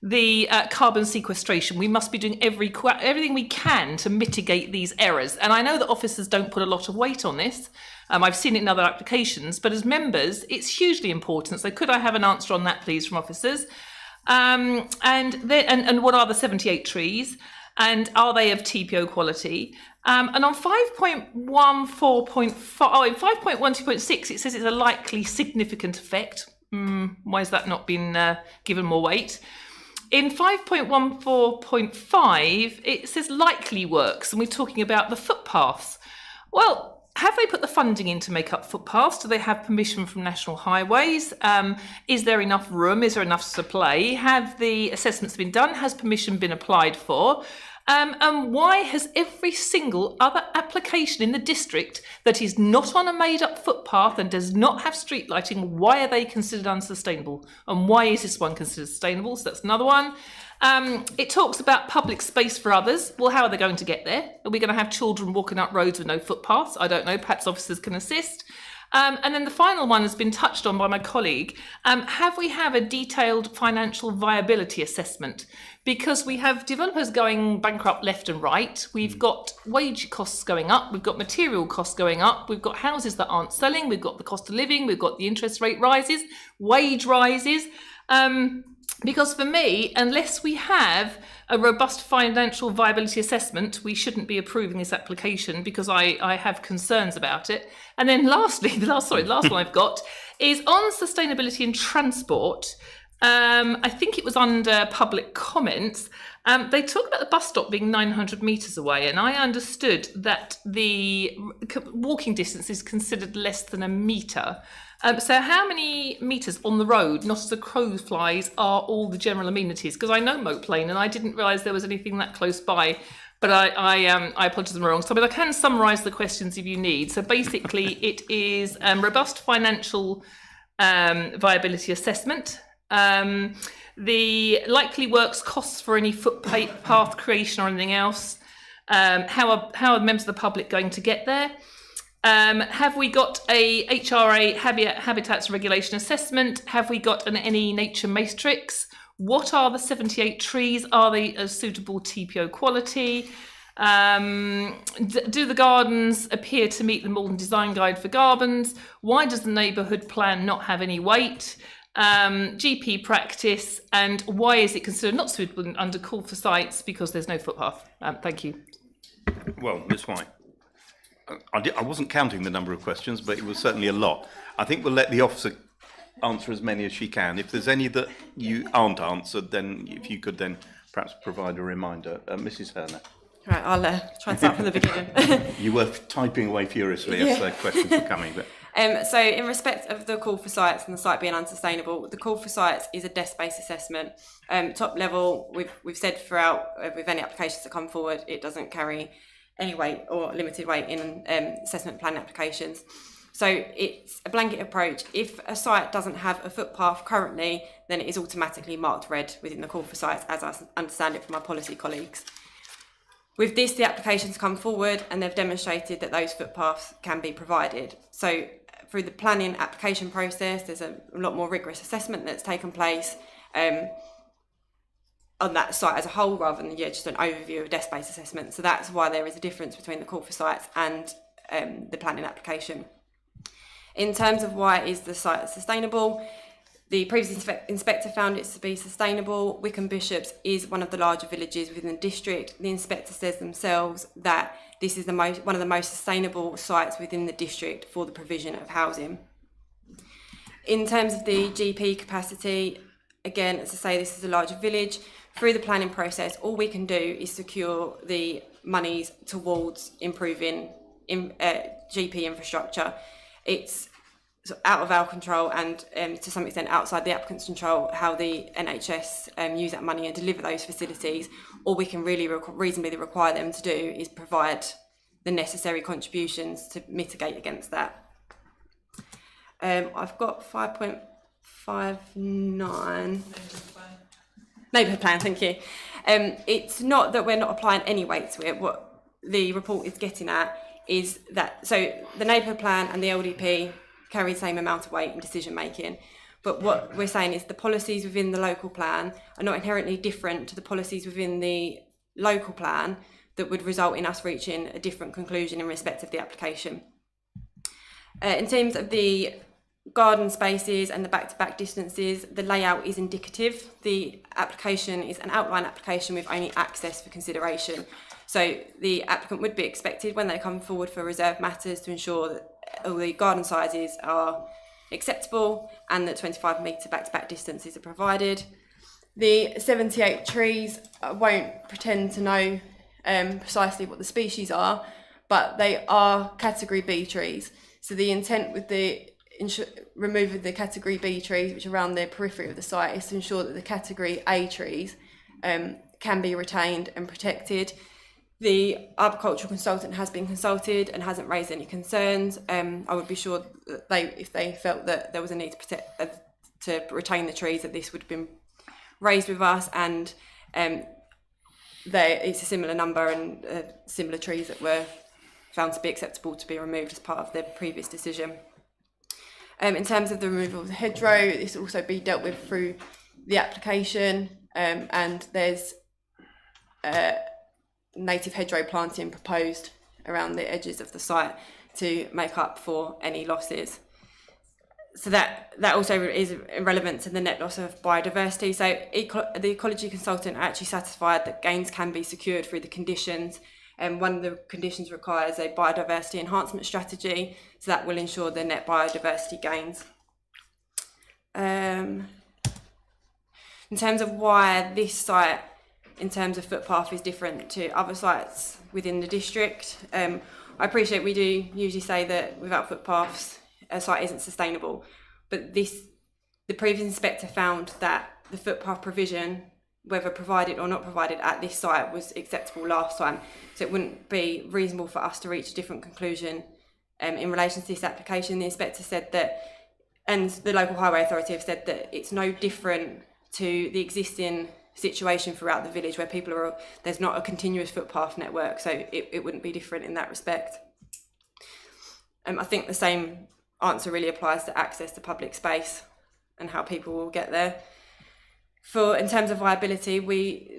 Speaker 12: the carbon sequestration. We must be doing everything we can to mitigate these errors. And I know that officers don't put a lot of weight on this. I've seen it in other applications, but as members, it's hugely important. So could I have an answer on that, please, from officers? And what are the 78 trees? And are they of TPO quality? And on 5.14.5, in 5.12.6, it says it's a likely significant effect. Why has that not been given more weight? In 5.14.5, it says likely works, and we're talking about the footpaths. Well, have they put the funding in to make up footpaths? Do they have permission from National Highways? Is there enough room? Is there enough supply? Have the assessments been done? Has permission been applied for? And why has every single other application in the district that is not on a made-up footpath and does not have street lighting, why are they considered unsustainable? And why is this one considered sustainable? So that's another one. It talks about public space for others. Well, how are they going to get there? Are we going to have children walking up roads with no footpaths? I don't know. Perhaps officers can assist. And then the final one has been touched on by my colleague. Have we a detailed financial viability assessment? Because we have developers going bankrupt left and right. We've got wage costs going up. We've got material costs going up. We've got houses that aren't selling. We've got the cost of living. We've got the interest rate rises, wage rises. Because for me, unless we have a robust financial viability assessment, we shouldn't be approving this application because I have concerns about it. And then lastly, the last one I've got is on sustainability and transport. I think it was under public comments. They talk about the bus stop being 900 metres away, and I understood that the walking distance is considered less than a metre. So how many metres on the road, not as a crow flies, are all the general amenities? Because I know Moat Lane, and I didn't realise there was anything that close by. But I apologise, I'm wrong. So, but I can summarise the questions if you need. So basically, it is robust financial viability assessment. The likely works costs for any footpath creation or anything else. How are members of the public going to get there? Have we got a HRA habitats regulation assessment? Have we got an any nature matrix? What are the 78 trees? Are they a suitable TPO quality? Do the gardens appear to meet the Maldon Design Guide for gardens? Why does the neighbourhood plan not have any weight? GP practice, and why is it considered not suitable under call for sites because there's no footpath? Thank you.
Speaker 2: Well, Ms. White, I wasn't counting the number of questions, but it was certainly a lot. I think we'll let the officer answer as many as she can. If there's any that you aren't answered, then if you could then perhaps provide a reminder. Mrs. Herner.
Speaker 5: Right, I'll try and start from the beginning.
Speaker 2: You were typing away furiously as the questions were coming. But
Speaker 5: so in respect of the call for sites and the site being unsustainable, the call for sites is a desk-based assessment. Top level, we've said throughout with any applications that come forward, it doesn't carry any weight or limited weight in assessment plan applications. So it's a blanket approach. If a site doesn't have a footpath currently, then it is automatically marked red within the call for sites, as I understand it from my policy colleagues. With this, the applications come forward and they've demonstrated that those footpaths can be provided. So through the planning application process, there's a lot more rigorous assessment that's taken place on that site as a whole, rather than just an overview of desk-based assessment. So that's why there is a difference between the call for sites and the planning application. In terms of why is the site sustainable, The previous inspector found it to be sustainable. Wickham Bishops is one of the larger villages within the district. The inspector says themselves that this is one of the most sustainable sites within the district for the provision of housing. In terms of the GP capacity, again, as I say, this is a larger village. Through the planning process, all we can do is secure the monies towards improving GP infrastructure. It's out of our control and to some extent outside the applicant's control how the NHS use that money and deliver those facilities. All we can really reasonably require them to do is provide the necessary contributions to mitigate against that. I've got 5.59 neighbourhood plan, thank you. It's not that we're not applying any weight to it. What the report is getting at is that, so the neighbourhood plan and the LDP carry the same amount of weight in decision making. But what we're saying is the policies within the local plan are not inherently different to the policies within the local plan that would result in us reaching a different conclusion in respect of the application. In terms of the garden spaces and the back-to-back distances, the layout is indicative. The application is an outline application with only access for consideration. So the applicant would be expected when they come forward for reserved matters to ensure that all the garden sizes are acceptable and that 25 metre back-to-back distances are provided. The 78 trees, I won't pretend to know precisely what the species are, but they are category B trees. So the intent with the remove of the category B trees, which are around the periphery of the site, is to ensure that the category A trees can be retained and protected. The arboricultural consultant has been consulted and hasn't raised any concerns. I would be sure that if they felt that there was a need to protect, to retain the trees, that this would have been raised with us, and it's a similar number and similar trees that were found to be acceptable to be removed as part of the previous decision. In terms of the removal of the hedgerow, this will also be dealt with through the application, and there's native hedgerow planting proposed around the edges of the site to make up for any losses. So that also is relevant to the net loss of biodiversity. So the ecology consultant are actually satisfied that gains can be secured through the conditions, and one of the conditions requires a biodiversity enhancement strategy, so that will ensure the net biodiversity gains. In terms of why this site, in terms of footpath, is different to other sites within the district, I appreciate we do usually say that without footpaths a site isn't sustainable, but the previous inspector found that the footpath provision, whether provided or not provided at this site, was acceptable last time, so it wouldn't be reasonable for us to reach a different conclusion in relation to this application. The inspector said that, and the local highway authority have said that it's no different to the existing situation throughout the village where people are, there's not a continuous footpath network, so it wouldn't be different in that respect. I think the same answer really applies to access to public space and how people will get there. In terms of viability,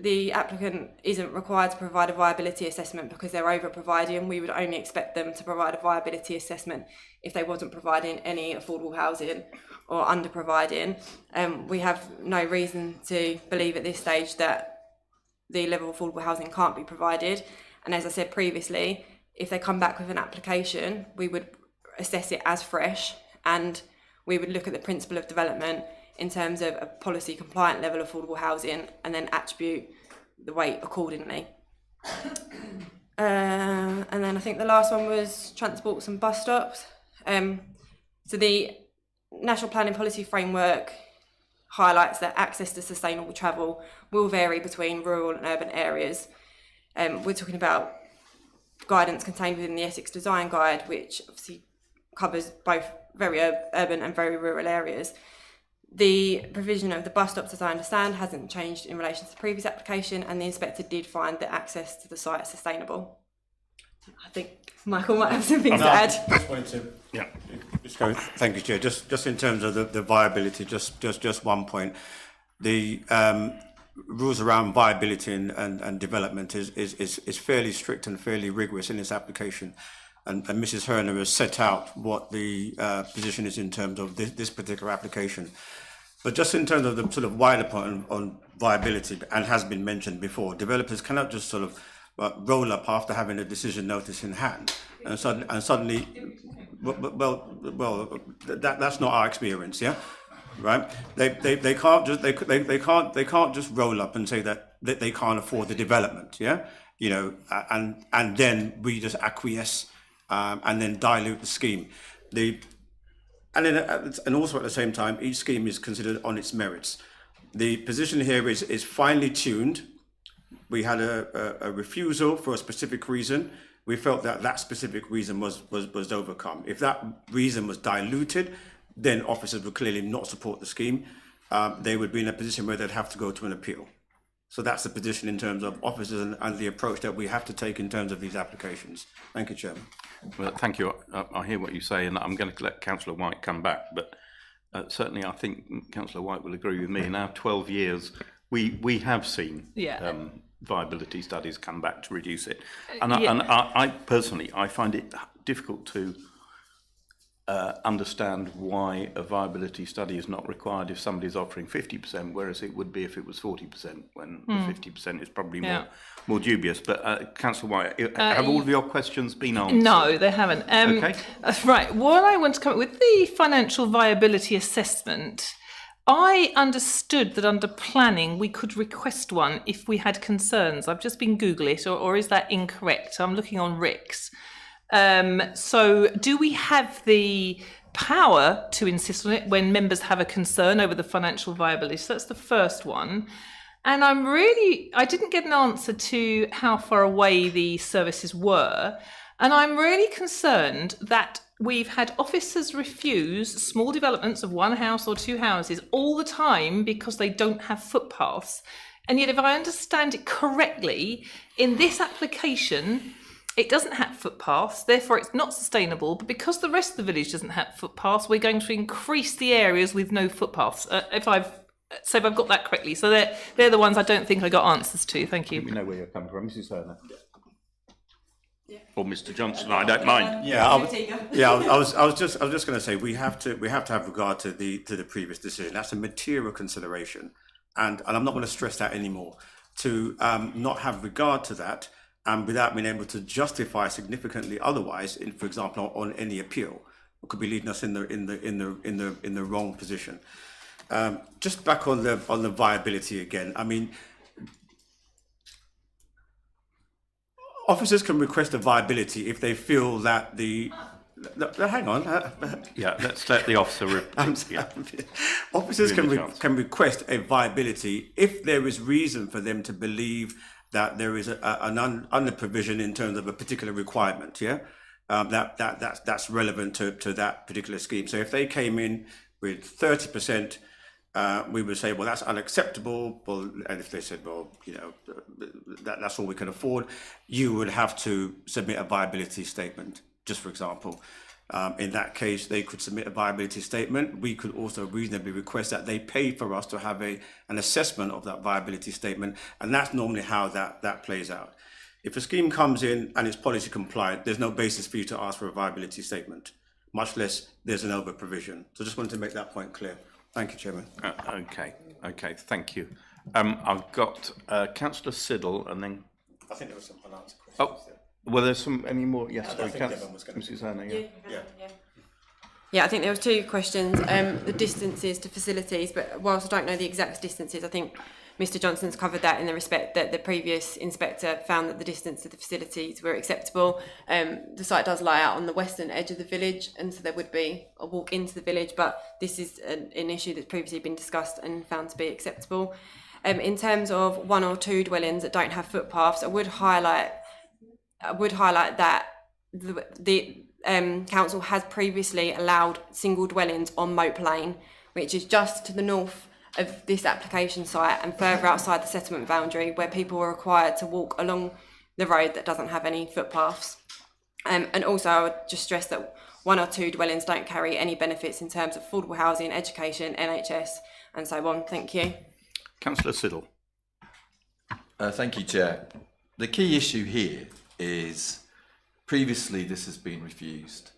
Speaker 5: the applicant isn't required to provide a viability assessment because they're over providing. We would only expect them to provide a viability assessment if they wasn't providing any affordable housing or under providing. We have no reason to believe at this stage that the level of affordable housing can't be provided. And as I said previously, if they come back with an application, we would assess it as fresh, and we would look at the principle of development in terms of a policy compliant level of affordable housing and then attribute the weight accordingly. And then I think the last one was transports and bus stops. So the National Planning Policy Framework highlights that access to sustainable travel will vary between rural and urban areas. We're talking about guidance contained within the Essex Design Guide, which obviously covers both very urban and very rural areas. The provision of the bus stops, as I understand, hasn't changed in relation to the previous application, and the inspector did find that access to the site is sustainable. I think Michael might have some things to add.
Speaker 9: Just wanted to, thank you, Chair. Just in terms of the viability, just one point. The rules around viability and development is fairly strict and fairly rigorous in this application. And Mrs. Herner has set out what the position is in terms of this particular application. But just in terms of the sort of wider point on viability, and has been mentioned before, developers cannot just sort of roll up after having a decision notice in hand, and suddenly, that's not our experience, yeah, right? They can't just roll up and say that they can't afford the development, yeah, you know, and then we just acquiesce and then dilute the scheme. And also at the same time, each scheme is considered on its merits. The position here is finely tuned. We had a refusal for a specific reason. We felt that that specific reason was overcome. If that reason was diluted, then officers would clearly not support the scheme. They would be in a position where they'd have to go to an appeal. So that's the position in terms of officers and the approach that we have to take in terms of these applications. Thank you, Chairman.
Speaker 2: Well, thank you. I hear what you say, and I'm going to let Councillor White come back, but certainly I think Councillor White will agree with me. In our 12 years, we have seen viability studies come back to reduce it. And I personally, I find it difficult to understand why a viability study is not required if somebody's offering 50%, whereas it would be if it was 40%, when the 50% is probably more dubious. But Councillor White, have all of your questions been answered?
Speaker 12: No, they haven't.
Speaker 2: Okay.
Speaker 12: Right, what I want to come up with the financial viability assessment, I understood that under planning we could request one if we had concerns. I've just been Googling it, or is that incorrect? I'm looking on RICS. So do we have the power to insist on it when members have a concern over the financial viability? So that's the first one. And I didn't get an answer to how far away the services were. And I'm really concerned that we've had officers refuse small developments of one house or two houses all the time because they don't have footpaths. And yet, if I understand it correctly, in this application, it doesn't have footpaths, therefore it's not sustainable. But because the rest of the village doesn't have footpaths, we're going to increase the areas with no footpaths. If I've got that correctly. So they're the ones I don't think I got answers to. Thank you.
Speaker 2: We know where you're coming from, Mrs. Turner. Or Mr. Johnson, I don't mind.
Speaker 9: I was just going to say we have to have regard to the previous decision. That's a material consideration, and I'm not going to stress that anymore. To not have regard to that, and without being able to justify significantly otherwise, for example, on any appeal, could be leading us in the wrong position. Just back on the viability again. I mean, officers can request a viability if they feel that hang on.
Speaker 2: Yeah, let's let the officer.
Speaker 9: Officers can request a viability if there is reason for them to believe that there is an under provision in terms of a particular requirement. Yeah, that's relevant to that particular scheme. So if they came in with 30%. We would say, well, that's unacceptable. Well, and if they said, well, you know, that's all we can afford, you would have to submit a viability statement, just for example. In that case, they could submit a viability statement. We could also reasonably request that they pay for us to have an assessment of that viability statement. And that's normally how that plays out. If a scheme comes in and it's policy compliant, there's no basis for you to ask for a viability statement, much less there's an over provision. So just wanted to make that point clear. Thank you, Chairman.
Speaker 2: Okay, thank you. I've got Councillor Siddle, and then.
Speaker 9: I think there was some unanswered questions.
Speaker 2: Oh, well, there's any more? Yes,
Speaker 9: sorry, Mrs.
Speaker 2: Anna,
Speaker 5: Yeah, I think there was two questions. The distances to facilities, but whilst I don't know the exact distances, I think Mr. Johnson's covered that in the respect that the previous inspector found that the distance to the facilities were acceptable. The site does lie out on the western edge of the village, and so there would be a walk into the village, but this is an issue that's previously been discussed and found to be acceptable. In terms of one or two dwellings that don't have footpaths, I would highlight that the council has previously allowed single dwellings on Moat Lane, which is just to the north of this application site and further outside the settlement boundary, where people are required to walk along the road that doesn't have any footpaths. And also I would just stress that one or two dwellings don't carry any benefits in terms of affordable housing, education, NHS and so on. Thank you.
Speaker 2: Councillor Siddle.
Speaker 13: Thank you, Chair. The key issue here is previously this has been refused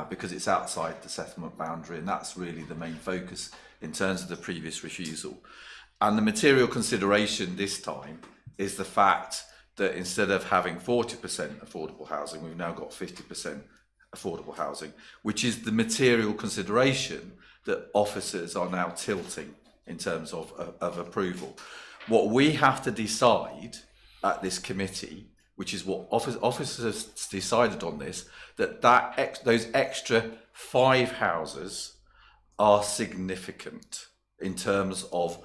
Speaker 13: because it's outside the settlement boundary, and that's really the main focus in terms of the previous refusal. And the material consideration this time is the fact that instead of having 40% affordable housing, we've now got 50% affordable housing, which is the material consideration that officers are now tilting in terms of approval. What we have to decide at this committee, which is what officers decided on this, those extra 5 houses are significant in terms of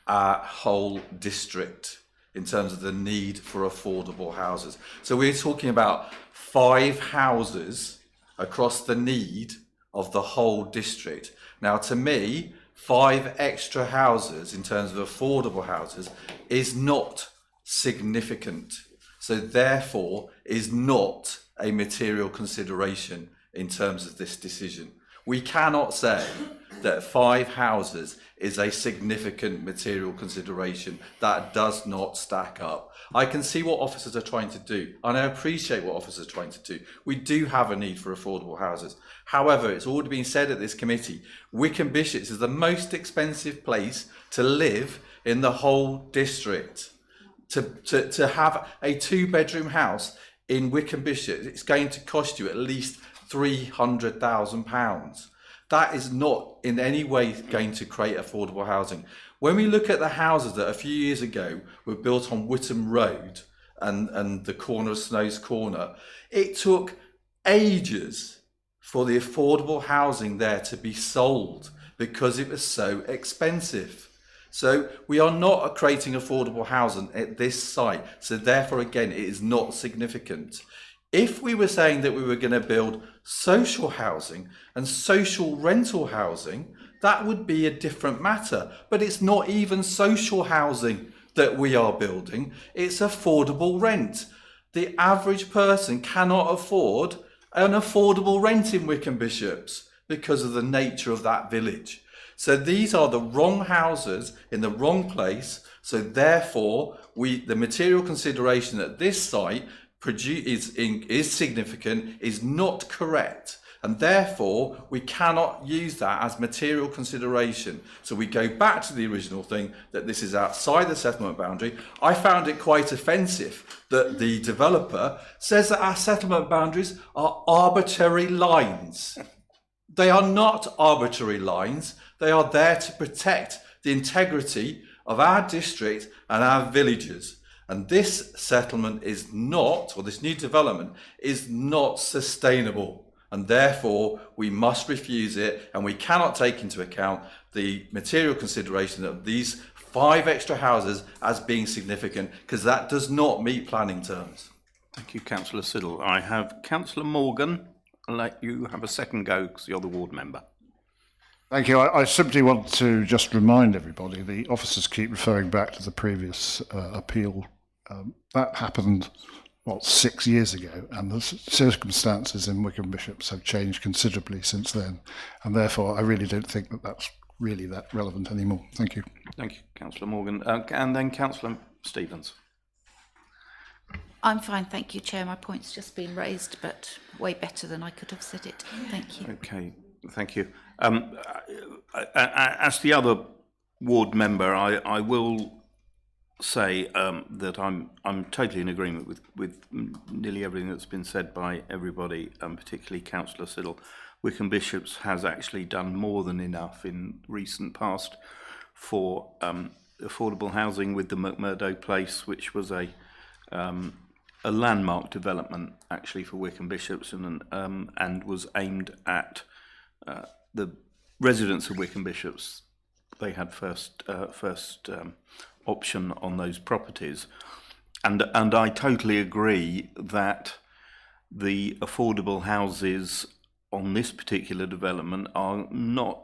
Speaker 13: our whole district, in terms of the need for affordable houses. So we're talking about 5 houses across the need of the whole district. Now, to me, 5 extra houses in terms of affordable houses is not significant. So therefore is not a material consideration in terms of this decision. We cannot say that 5 houses is a significant material consideration. That does not stack up. I can see what officers are trying to do, and I appreciate what officers are trying to do. We do have a need for affordable houses. However, it's already been said at this committee, Wickham Bishops is the most expensive place to live in the whole district. To have a 2-bedroom house in Wickham Bishops, it's going to cost you at least £300,000. That is not in any way going to create affordable housing. When we look at the houses that a few years ago were built on Whittam Road and the corner of Snow's Corner, it took ages for the affordable housing there to be sold because it was so expensive. So we are not creating affordable housing at this site. So therefore, again, it is not significant. If we were saying that we were going to build social housing and social rental housing, that would be a different matter. But it's not even social housing that we are building. It's affordable rent. The average person cannot afford an affordable rent in Wickham Bishops because of the nature of that village. So these are the wrong houses in the wrong place. So therefore, the material consideration at this site is significant, is not correct. And therefore, we cannot use that as material consideration. So we go back to the original thing that this is outside the settlement boundary. I found it quite offensive that the developer says that our settlement boundaries are arbitrary lines. They are not arbitrary lines. They are there to protect the integrity of our district and our villages. And this settlement is not, or this new development is not sustainable. And therefore, we must refuse it, and we cannot take into account the material consideration of these 5 extra houses as being significant, because that does not meet planning terms.
Speaker 2: Thank you, Councillor Siddle. I have Councillor Morgan. I'll let you have a second go because you're the ward member.
Speaker 3: Thank you. I simply want to just remind everybody, the officers keep referring back to the previous appeal. That happened, 6 years ago, and the circumstances in Wickham Bishops have changed considerably since then, and therefore I really don't think that that's really that relevant anymore. Thank you.
Speaker 2: Thank you, Councillor Morgan. And then Councillor Stevens.
Speaker 11: I'm fine, thank you, Chair. My point's just been raised, but way better than I could have said it. Thank you.
Speaker 2: Okay, thank you. As the other ward member, I will say that I'm totally in agreement with nearly everything that's been said by everybody, particularly Councillor Siddle. Wickham Bishops has actually done more than enough in recent past for affordable housing with the McMurdo Place, which was a landmark development actually for Wickham Bishops and was aimed at the residents of Wickham Bishops. They had first option on those properties, and I totally agree that the affordable houses on this particular development are not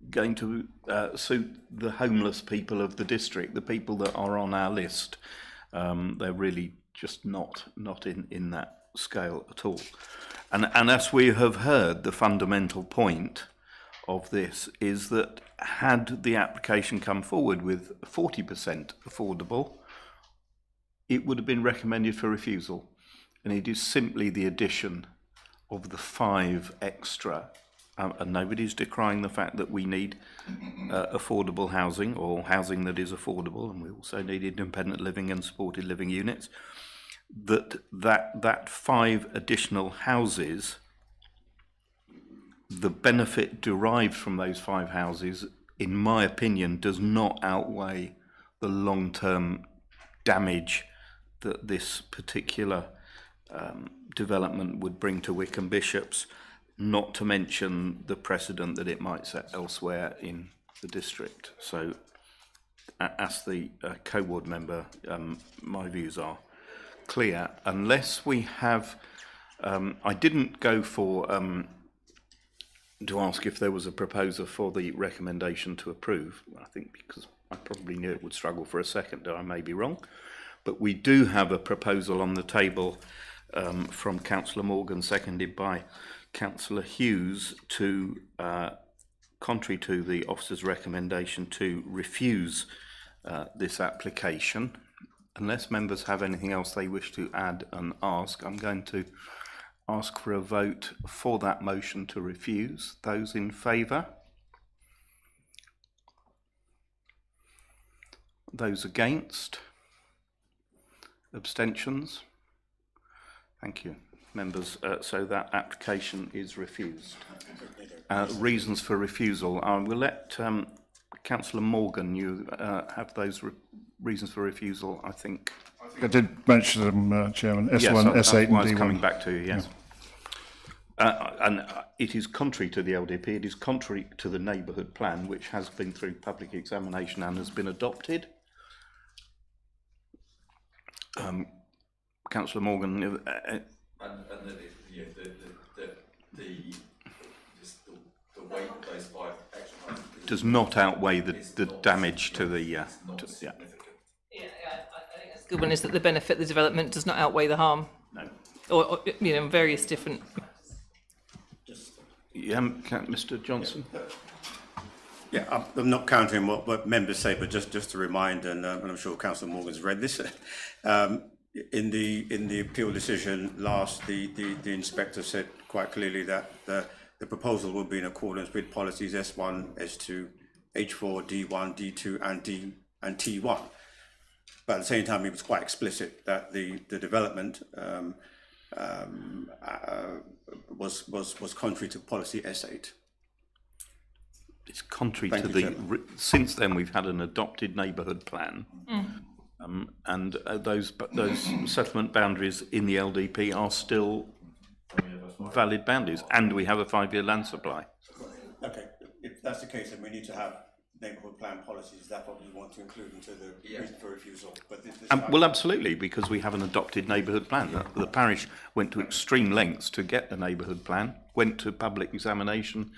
Speaker 2: going to suit the homeless people of the district, the people that are on our list. They're really just not in that scale at all. And as we have heard, the fundamental point of this is that had the application come forward with 40% affordable, it would have been recommended for refusal. And it is simply the addition of the 5 extra, and nobody's decrying the fact that we need affordable housing, or housing that is affordable, and we also need independent living and supported living units, that 5 additional houses, the benefit derived from those 5 houses, in my opinion, does not outweigh the long-term damage that this particular development would bring to Wickham Bishops, not to mention the precedent that it might set elsewhere in the district. So, as the co-ward member, my views are clear. Unless we have, I didn't go for to ask if there was a proposer for the recommendation to approve. I think because I probably knew it would struggle for a second. I may be wrong, but we do have a proposal on the table from Councillor Morgan, seconded by Councillor Hughes, to, contrary to the officer's recommendation, to refuse this application. Unless members have anything else they wish to add and ask, I'm going to ask for a vote for that motion to refuse. Those in favour? Those against? Abstentions? Thank you, members. So that application is refused. Reasons for refusal. I will let Councillor Morgan, you have those reasons for refusal, I think.
Speaker 3: I did mention them, Chairman. S1,
Speaker 2: yes,
Speaker 3: S8 and
Speaker 2: I was
Speaker 3: D1.
Speaker 2: coming back to you, yes. Yeah. And it is contrary to the LDP, it is contrary to the neighbourhood plan, which has been through public examination and has been adopted. Councillor Morgan.
Speaker 13: The weight of those 5 extra houses
Speaker 2: does not outweigh the damage to the.
Speaker 12: I think that's a good one, is that the benefit of the development does not outweigh the harm.
Speaker 2: No.
Speaker 12: Or you know, various different.
Speaker 2: Yeah, Mr. Johnson.
Speaker 9: Yeah, I'm not countering what members say, but just to remind, and I'm sure Councillor Morgan's read this. In the appeal decision last, the inspector said quite clearly that the proposal will be in accordance with policies S1, S2, H4, D1, D2, and T1. But at the same time, he was quite explicit that the development was contrary to policy S8.
Speaker 2: It's contrary to the. Since then, we've had an adopted neighbourhood plan, and those settlement boundaries in the LDP are still valid boundaries, and we have a 5-year land supply.
Speaker 9: Okay, if that's the case, then we need to have neighbourhood plan policies. That's what we want to include into the reason for refusal. But
Speaker 2: Well, absolutely, because we have an adopted neighbourhood plan. The parish went to extreme lengths to get the neighbourhood plan, went to public examination,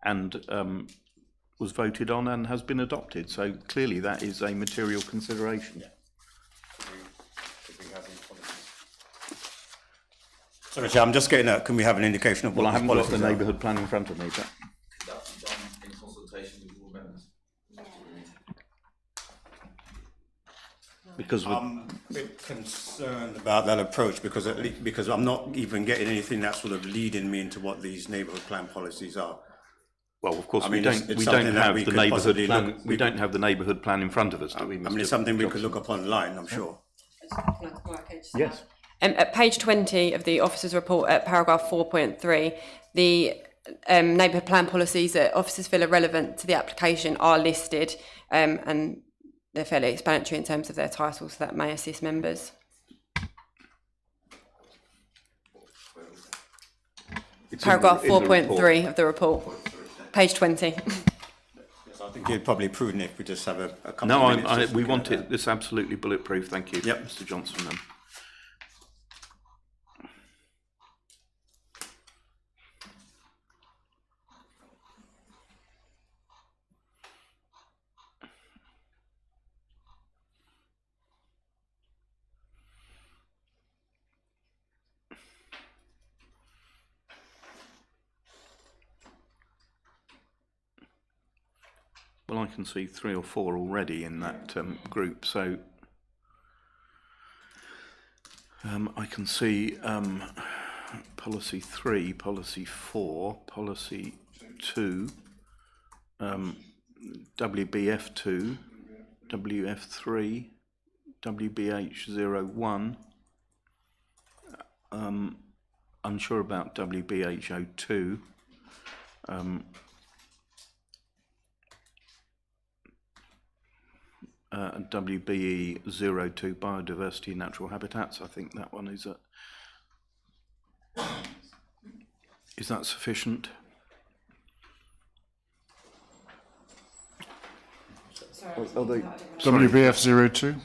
Speaker 2: and was voted on and has been adopted. So clearly, that is a material consideration.
Speaker 9: Yeah. Sorry, Chair, I'm just getting that. Can we have an indication of what
Speaker 2: I haven't got the
Speaker 9: are?
Speaker 2: neighbourhood plan in front of me. But
Speaker 13: that be done in consultation with all members.
Speaker 2: Because
Speaker 9: I'm a bit concerned about that approach because I'm not even getting anything that's sort of leading me into what these neighbourhood plan policies are.
Speaker 2: Well, of course,
Speaker 9: I mean,
Speaker 2: we don't have the neighbourhood plan. We don't have the neighbourhood plan in front of us, do we?
Speaker 9: I mean, it's something we could look up online, I'm sure.
Speaker 2: Yes.
Speaker 5: At page 20 of the officer's report, at paragraph 4.3, the neighbourhood plan policies that officers feel are relevant to the application are listed, and they're fairly explanatory in terms of their titles, so that may assist members. Paragraph 4.3 of the report, page 20.
Speaker 9: Yes, I think it'd probably be prudent if we just have a couple
Speaker 2: No,
Speaker 9: of minutes.
Speaker 2: we want it. It's absolutely bulletproof. Thank you,
Speaker 9: Yep.
Speaker 2: Mr. Johnson. Well, I can see 3 or 4 already in that group, so I can see policy 3, policy 4, policy 2, WBF2, WF3, WBH01. Unsure about WBH02. WBE02, biodiversity and natural habitats. I think that one is is that sufficient?
Speaker 3: WBF 02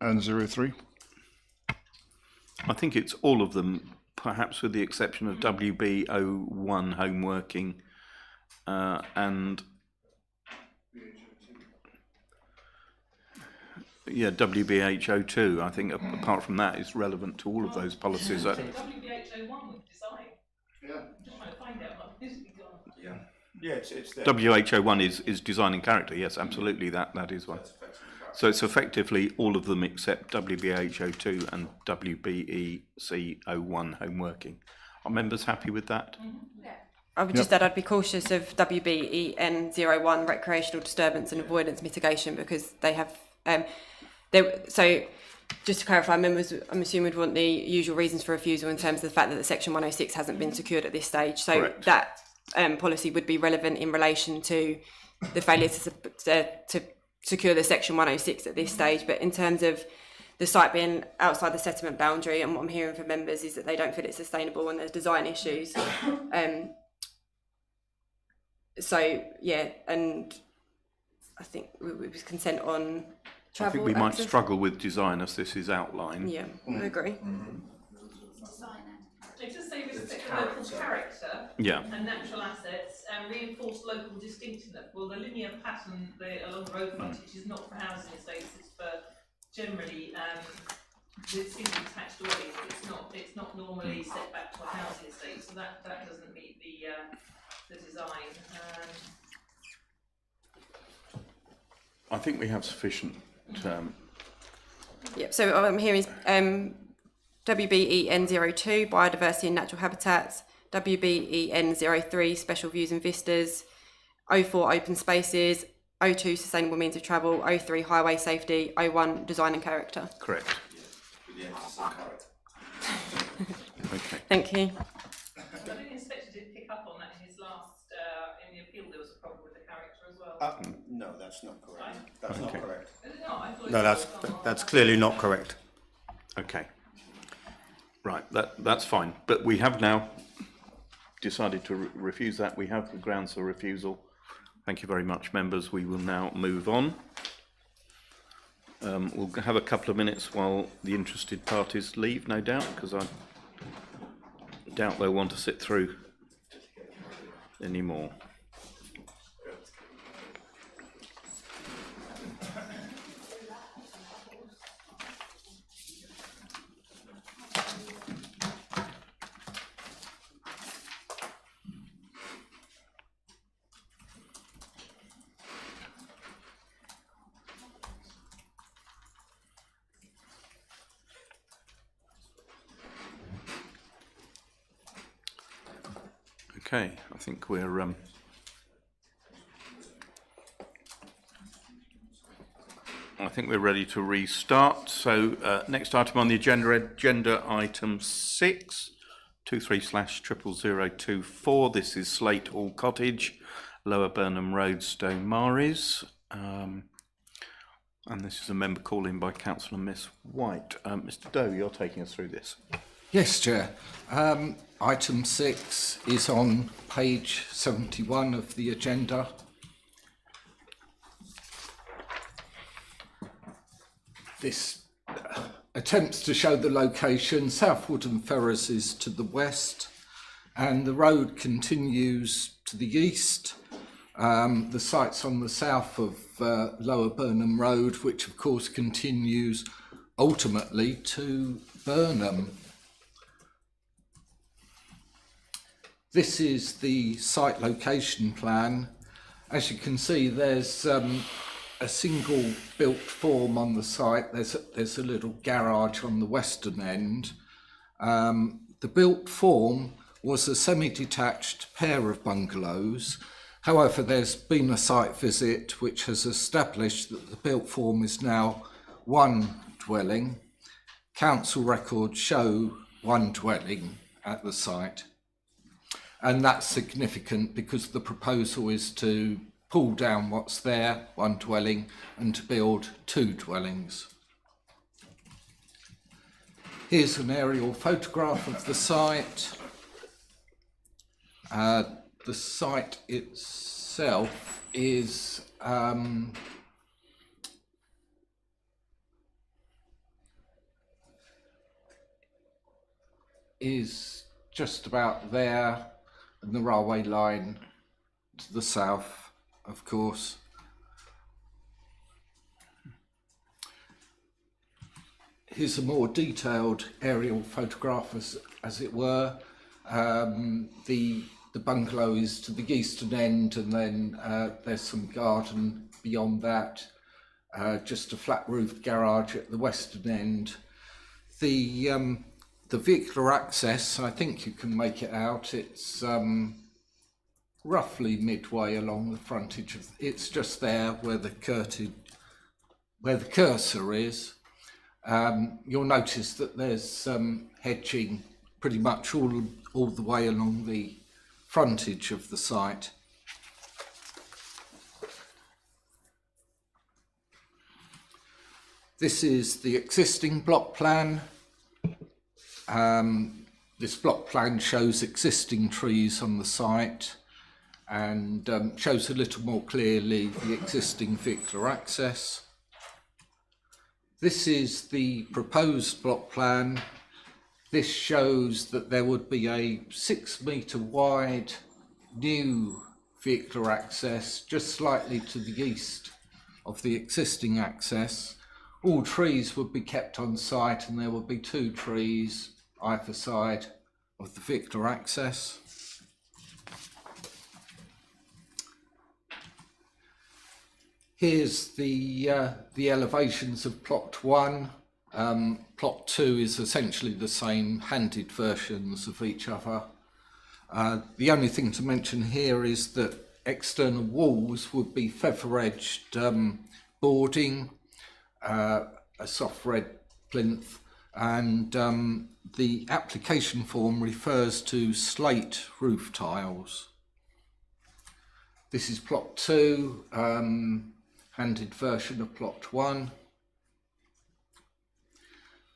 Speaker 3: and 03.
Speaker 2: I think it's all of them, perhaps with the exception of WB01 home working and yeah, WBH02. I think apart from that is relevant to all of those policies.
Speaker 12: WBH01 with design. Yeah. I'm just trying to find out what this has gone.
Speaker 9: Yeah. Yeah, it's there.
Speaker 2: WH01 is design and character. Yes, absolutely. That is one. So it's effectively all of them except WBH02 and WBEC01 home working. Are members happy with that?
Speaker 5: Yeah. I would just add I'd be cautious of WBEN01 recreational disturbance and avoidance mitigation because they have so just to clarify, members I'm assuming would want the usual reasons for refusal in terms of the fact that the section 106 hasn't been secured at this stage. So
Speaker 2: correct.
Speaker 5: That policy would be relevant in relation to the failure to secure the section 106 at this stage. But in terms of the site being outside the settlement boundary, and what I'm hearing from members is that they don't feel it's sustainable and there's design issues. So yeah, and I think we consent on travel.
Speaker 2: I think we might
Speaker 5: access.
Speaker 2: struggle with design as this is outlined.
Speaker 5: Yeah, I agree.
Speaker 12: It does say respect the local character and natural assets and reinforce local distinctiveness. Well, the linear pattern along the road frontage is not for housing estates, it's for generally with single detached dwellings. It's not normally set back to a housing estate, so that doesn't meet the design.
Speaker 2: I think we have sufficient.
Speaker 5: Yep. So what I'm hearing is WBEN02 biodiversity and natural habitats, WBEN03 special views and vistas, 04 open spaces, 02 sustainable means of travel, 03 highway safety, 01 design and character.
Speaker 2: Correct. Okay.
Speaker 5: Thank you.
Speaker 12: I think the inspector did pick up on that in his last, in the appeal there was a problem with the character as well.
Speaker 9: No, that's not correct. That's
Speaker 2: Okay.
Speaker 9: not correct.
Speaker 12: Is it not? I thought it
Speaker 9: No,
Speaker 12: was
Speaker 9: that's clearly not correct.
Speaker 2: Okay. Right, that's fine. But we have now decided to refuse that. We have the grounds for refusal. Thank you very much, members. We will now move on. We'll have a couple of minutes while the interested parties leave, no doubt, because I doubt they'll want to sit through anymore. Okay, I think we're ready to restart. So next item on the agenda item 6, 23/00024. This is Slate Hall Cottage, Lower Burnham Road, Stone Mares. And this is a member call in by Councillor Miss White. Mr. Doe, you're taking us through this.
Speaker 14: Yes, Chair. Item 6 is on page 71 of the agenda. This attempts to show the location. Southwood and Ferrers is to the west, and the road continues to the east. The site's on the south of Lower Burnham Road, which of course continues ultimately to Burnham. This is the site location plan. As you can see, there's a single built form on the site. There's a little garage on the western end. The built form was a semi-detached pair of bungalows. However, there's been a site visit which has established that the built form is now one dwelling. Council records show one dwelling at the site. And that's significant because the proposal is to pull down what's there, one dwelling, and to build two dwellings. Here's an aerial photograph of the site. The site itself is just about there, and the railway line to the south, of course. Here's a more detailed aerial photograph, as it were. The bungalow is to the eastern end, and then there's some garden beyond that. Just a flat roofed garage at the western end. The vehicular access, I think you can make it out. It's roughly midway along the frontage of. It's just there where the cursor is. You'll notice that there's hedging pretty much all the way along the frontage of the site. This is the existing block plan. This block plan shows existing trees on the site and shows a little more clearly the existing vehicular access. This is the proposed block plan. This shows that there would be a 6 metre wide new vehicular access just slightly to the east of the existing access. All trees would be kept on site and there would be 2 trees either side of the vehicular access. Here's the elevations of plot 1. Plot 2 is essentially the same, handed versions of each other. The only thing to mention here is that external walls would be feather-edged boarding, a soft red plinth, and the application form refers to slate roof tiles. This is plot 2, handed version of plot 1.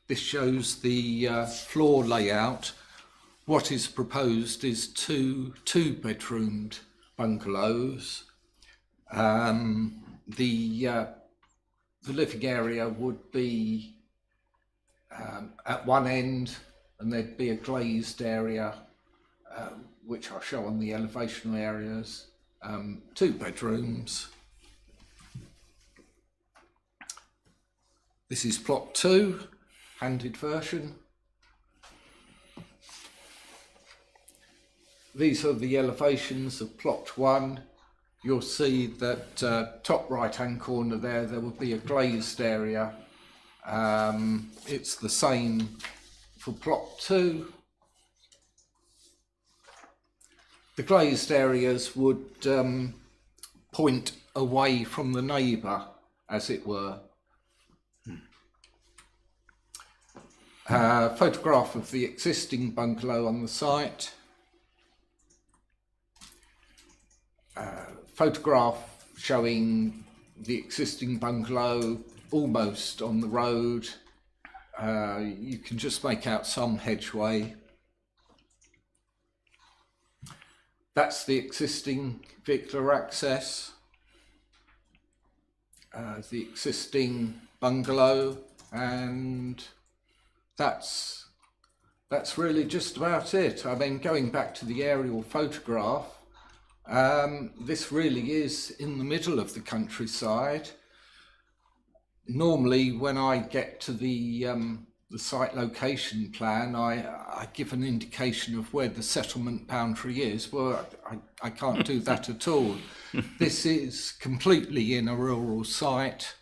Speaker 14: This shows the floor layout. What is proposed is two bedroomed bungalows. The living area would be at one end, and there'd be a glazed area, which I'll show on the elevational areas. 2 bedrooms. This is plot 2, handed version. These are the elevations of plot 1. You'll see that top right hand corner there will be a glazed area. It's the same for plot 2. The glazed areas would point away from the neighbour, as it were. Photograph of the existing bungalow on the site. Photograph showing the existing bungalow almost on the road. You can just make out some hedgeway. That's the existing vehicular access. The existing bungalow, and that's really just about it. I mean, going back to the aerial photograph, this really is in the middle of the countryside. Normally, when I get to the site location plan, I give an indication of where the settlement boundary is. Well, I can't do that at all. This is completely in a rural site.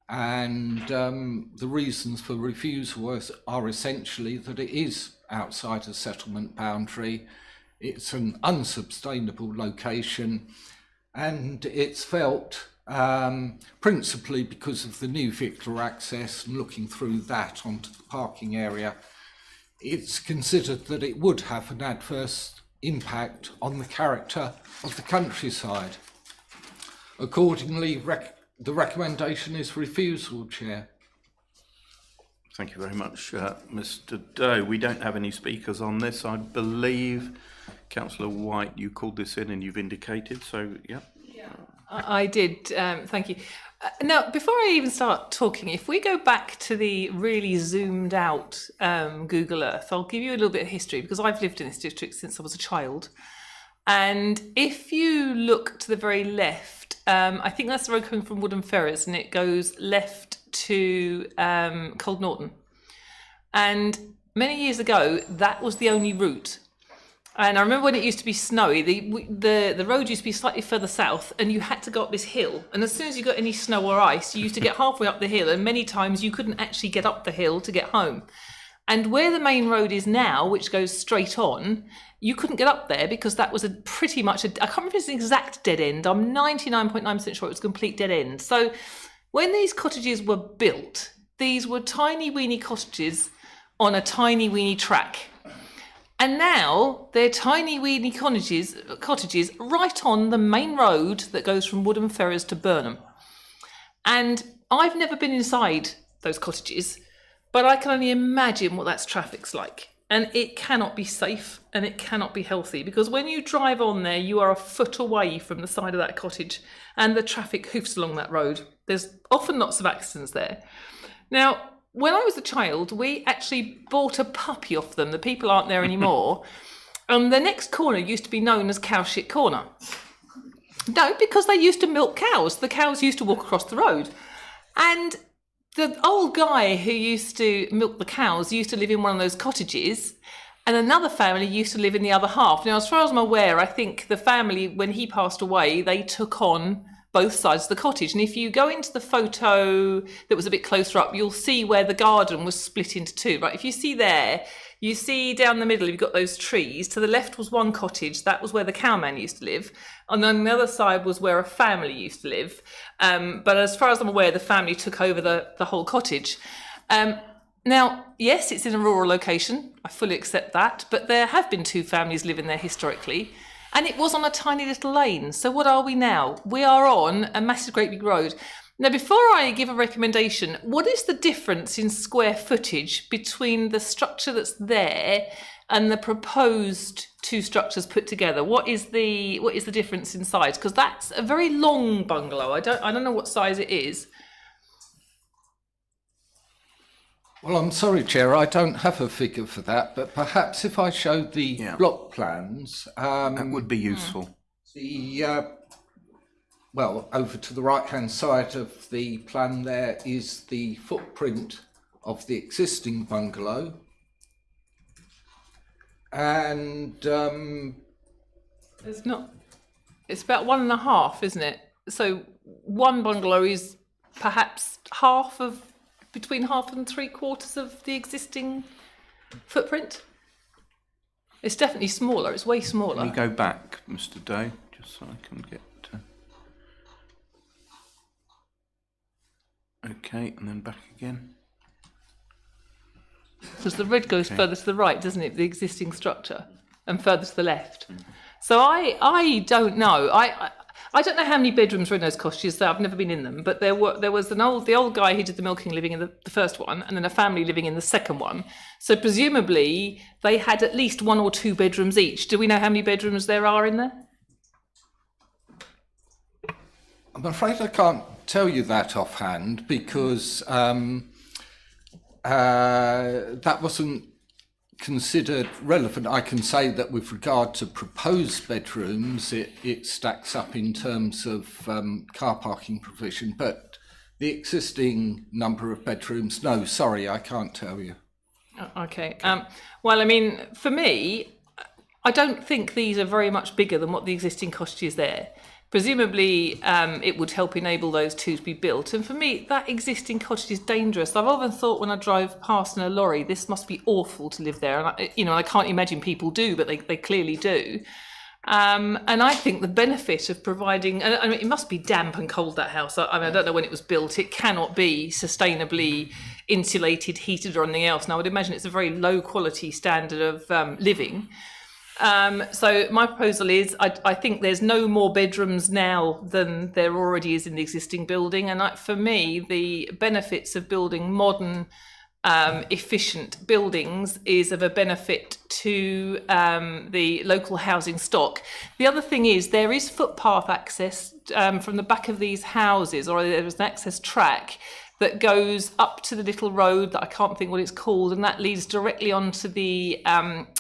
Speaker 14: and the reasons for refusal are essentially that it is outside a settlement boundary, it's an unsustainable location, and it's felt principally because of the new vehicular access and looking through that onto the parking area, it's considered that it would have an adverse impact on the character of the countryside. Accordingly, the recommendation is refusal, Chair.
Speaker 2: Thank you very much, Mr. Doe. We don't have any speakers on this. I believe, Councillor White, you called this in and you've indicated, so yeah.
Speaker 12: I did, thank you. Now, before I even start talking, if we go back to the really zoomed out Google Earth, I'll give you a little bit of history because I've lived in this district since I was a child. And if you look to the very left, I think that's the road coming from Woodham Ferrers, and it goes left to Cold Norton. And many years ago, that was the only route. And I remember when it used to be snowy, the road used to be slightly further south, and you had to go up this hill. And as soon as you got any snow or ice, you used to get halfway up the hill, and many times you couldn't actually get up the hill to get home. And where the main road is now, which goes straight on, you couldn't get up there because that was I can't remember if it's an exact dead end. I'm 99.9% sure it was a complete dead end. So when these cottages were built, these were tiny weeny cottages on a tiny weeny track. And now they're tiny weeny cottages right on the main road that goes from Woodham Ferrers to Burnham. And I've never been inside those cottages, but I can only imagine what that traffic's like. And it cannot be safe and it cannot be healthy, because when you drive on there, you are a foot away from the side of that cottage and the traffic hoofs along that road. There's often lots of accidents there. Now, when I was a child, we actually bought a puppy off them. The people aren't there anymore. And the next corner used to be known as Cow Shit Corner. No, because they used to milk cows. The cows used to walk across the road. And the old guy who used to milk the cows used to live in one of those cottages, and another family used to live in the other half. Now, as far as I'm aware, I think the family, when he passed away, they took on both sides of the cottage. And if you go into the photo that was a bit closer up, you'll see where the garden was split into two, right? If you see there, you see down the middle, you've got those trees. To the left was one cottage. That was where the cowman used to live. And then the other side was where a family used to live. But as far as I'm aware, the family took over the whole cottage. Now, yes, it's in a rural location. I fully accept that. But there have been two families living there historically. And it was on a tiny little lane. So what are we now? We are on a massive great big road. Now, before I give a recommendation, what is the difference in square footage between the structure that's there and the proposed two structures put together? What is the difference in size? Because that's a very long bungalow. I don't know what size it is.
Speaker 14: Well, I'm sorry, Chair, I don't have a figure for that, but perhaps if I show the block plans...
Speaker 2: that would be useful.
Speaker 14: Well, over to the right-hand side of the plan there is the footprint of the existing bungalow. And...
Speaker 12: It's not... It's about 1.5, isn't it? So one bungalow is perhaps between half and 3/4 of the existing footprint. It's definitely smaller. It's way smaller.
Speaker 2: Let me go back, Mr. Doe, just so I can get... Okay, and then back again.
Speaker 12: Because the red goes further to the right, doesn't it? The existing structure, and further to the left. So I don't know. I don't know how many bedrooms were in those cottages. I've never been in them, but there was the old guy who did the milking living in the first one, and then a family living in the second one. So presumably they had at least 1 or 2 bedrooms each. Do we know how many bedrooms there are in there?
Speaker 14: I'm afraid I can't tell you that offhand because that wasn't considered relevant. I can say that with regard to proposed bedrooms, it stacks up in terms of car parking provision, but the existing number of bedrooms, no, sorry, I can't tell you.
Speaker 12: Okay. Well, I mean, for me, I don't think these are very much bigger than what the existing cottage is there. presumably it would help enable those two to be built. And for me, that existing cottage is dangerous. I've often thought when I drive past in a lorry, this must be awful to live there. And I can't imagine people do, but they clearly do. And I think the benefit of providing, I mean, it must be damp and cold, that house. I don't know when it was built. It cannot be sustainably insulated, heated or anything else. And I would imagine it's a very low quality standard of living. So my proposal is, I think there's no more bedrooms now than there already is in the existing building. And for me, the benefits of building modern, efficient buildings is of a benefit to the local housing stock. The other thing is there is footpath access from the back of these houses, or there's an access track that goes up to the little road that I can't think what it's called, and that leads directly onto the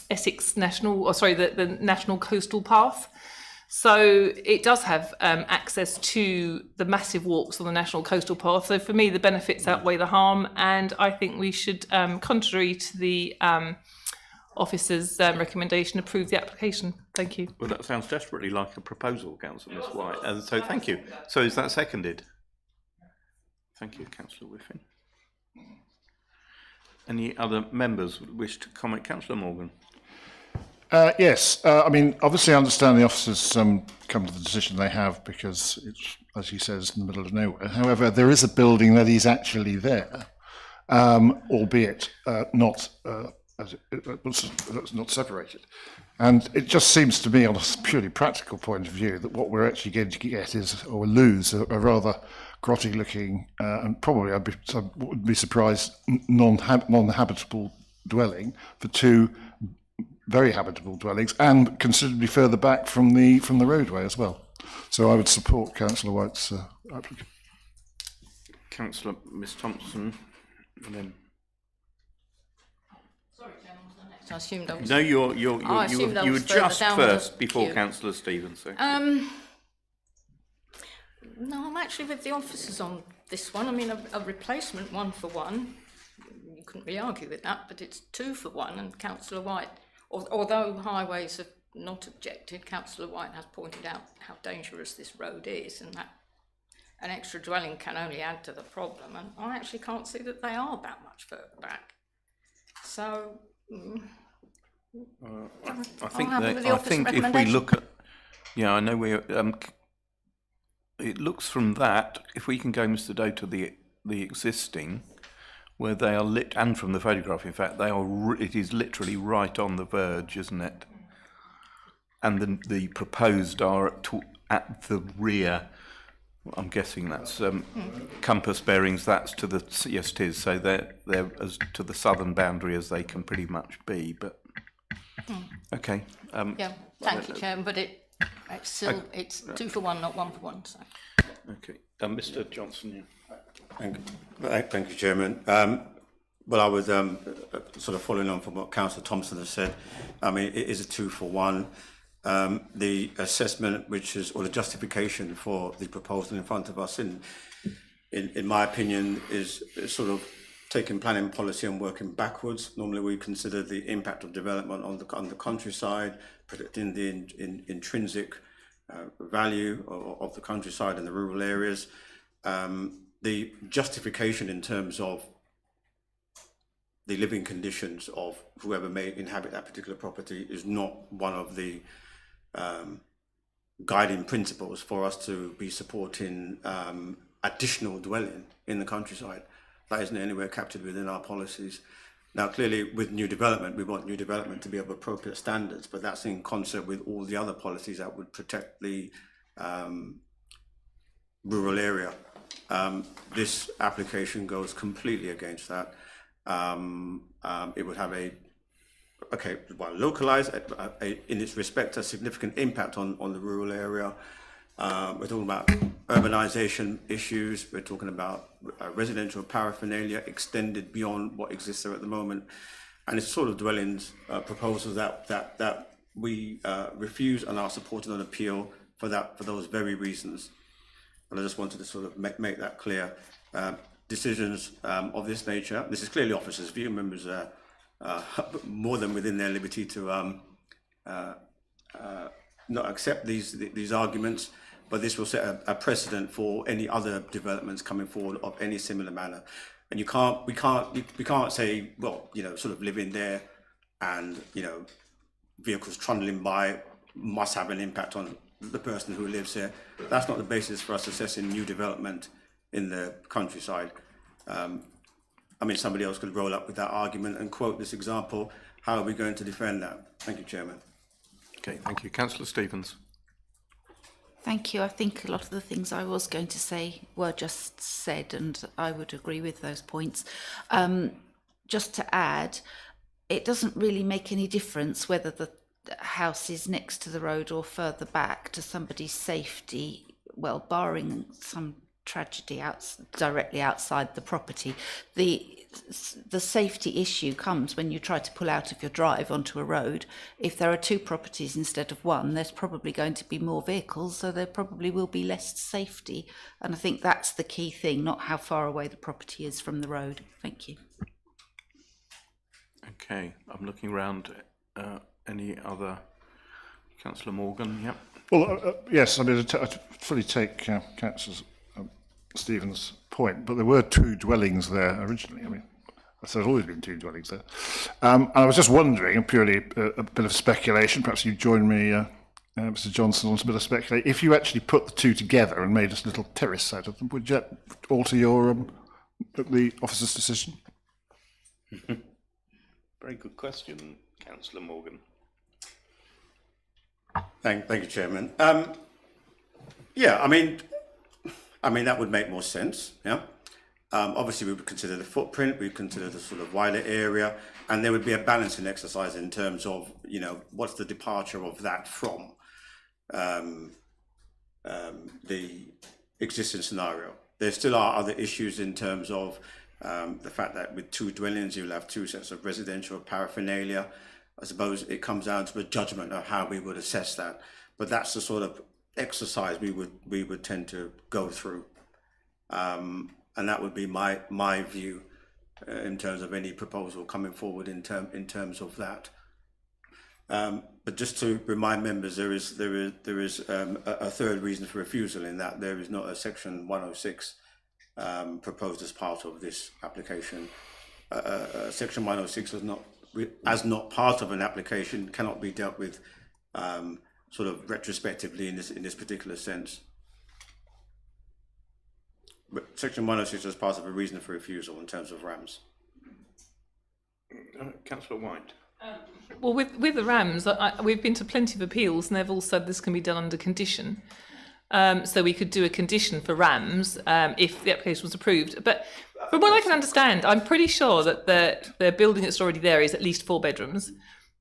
Speaker 12: Essex National, the National Coastal Path. So it does have access to the massive walks on the National Coastal Path. So for me, the benefits outweigh the harm, and I think we should, contrary to the officer's recommendation, approve the application. Thank you.
Speaker 2: Well, that sounds desperately like a proposal, Councillor Miss White. And so thank you. So is that seconded? Thank you, Councillor Whiffin. Any other members wish to comment? Councillor Morgan.
Speaker 3: Yes, I mean, obviously I understand the officers come to the decision they have because it's, as he says, in the middle of nowhere. However, there is a building that is actually there, albeit not not separated. And it just seems to me, on a purely practical point of view, that what we're actually going to get is, or lose, a rather grotty-looking and probably I would be surprised non-habitable dwelling for two very habitable dwellings, and considerably further back from the roadway as well. So I would support Councillor White's applicant.
Speaker 2: Councillor Miss Thompson, and then.
Speaker 10: Sorry, Chairman, was I next? I assumed I was.
Speaker 2: No, you were just first before Councillor Stevens. So.
Speaker 10: No, I'm actually with the officers on this one. I mean, a replacement 1 for 1. You couldn't really argue with that, but it's 2 for 1. And Councillor White, although highways have not objected, Councillor White has pointed out how dangerous this road is, and that an extra dwelling can only add to the problem. And I actually can't see that they are that much further back. So,
Speaker 2: I think if we look at, I know we. It looks from that, if we can go, Mr. Doe, to the existing, where they are lit, and from the photograph, in fact, they are. It is literally right on the verge, isn't it? And the proposed are at the rear. I'm guessing that's compass bearings. That's to the yes, it is. So they're as to the southern boundary as they can pretty much be. But okay.
Speaker 10: Thank you, Chairman. But it's still it's 2 for 1, not 1 for 1. So.
Speaker 2: Okay, Mr. Johnson.
Speaker 9: Thank you, Chairman. Well, I was sort of following on from what Councillor Thompson has said. I mean, it is a 2 for 1. The assessment, or the justification for the proposal in front of us, in my opinion, is sort of taking planning policy and working backwards. Normally, we consider the impact of development on the countryside, predicting the intrinsic value of the countryside and the rural areas. The justification in terms of the living conditions of whoever may inhabit that particular property is not one of the guiding principles for us to be supporting additional dwelling in the countryside. That isn't anywhere captured within our policies. Now, clearly, with new development, we want new development to be of appropriate standards, but that's in concert with all the other policies that would protect the rural area. This application goes completely against that. It would have localized, in its respect, a significant impact on the rural area. We're talking about urbanization issues. We're talking about residential paraphernalia extended beyond what exists there at the moment. And it's sort of dwellings proposals that we refuse and are supported on appeal for those very reasons. And I just wanted to sort of make that clear. Decisions of this nature, this is clearly officers' view, members are more than within their liberty to not accept these arguments, but this will set a precedent for any other developments coming forward of any similar manner. And we can't say, well, you know, sort of living there and, you know, vehicles trundling by must have an impact on the person who lives there. That's not the basis for us assessing new development in the countryside. I mean, somebody else could roll up with that argument and quote this example. How are we going to defend that? Thank you, Chairman.
Speaker 2: Okay, thank you. Councillor Stevens.
Speaker 11: Thank you. I think a lot of the things I was going to say were just said, and I would agree with those points. Just to add, it doesn't really make any difference whether the house is next to the road or further back to somebody's safety, well, barring some tragedy directly outside the property. The safety issue comes when you try to pull out of your drive onto a road. If there are two properties instead of one, there's probably going to be more vehicles, so there probably will be less safety. And I think that's the key thing, not how far away the property is from the road. Thank you.
Speaker 2: Okay, I'm looking around. Any other? Councillor Morgan, yep.
Speaker 3: Well, yes, I mean, I fully take Councillor Stevens' point, but there were two dwellings there originally. I mean, there's always been two dwellings there. And I was just wondering, and purely a bit of speculation, perhaps you join me, Mr. Johnson, on a bit of speculation. If you actually put the two together and made a little terrace out of them, would that alter your the officer's decision?
Speaker 2: Very good question, Councillor Morgan.
Speaker 9: Thank you, Chairman. Yeah, I mean that would make more sense. Yeah. Obviously, we would consider the footprint, we'd consider the sort of wider area, and there would be a balancing exercise in terms of, you know, what's the departure of that from the existing scenario. There still are other issues in terms of the fact that with two dwellings, you'll have two sets of residential paraphernalia. I suppose it comes down to a judgment of how we would assess that. But that's the sort of exercise we would tend to go through. And that would be my view in terms of any proposal coming forward in terms of that. But just to remind members, there is a third reason for refusal in that there is not a section 106 proposed as part of this application. Section 106 was not, as not part of an application, cannot be dealt with sort of retrospectively in this particular sense. But Section 106 is part of a reason for refusal in terms of RAMs.
Speaker 2: Councillor White.
Speaker 12: Well, with the RAMs, we've been to plenty of appeals, and they've all said this can be done under condition. So we could do a condition for RAMs if the application was approved. But from what I can understand, I'm pretty sure that the building that's already there is at least 4 bedrooms.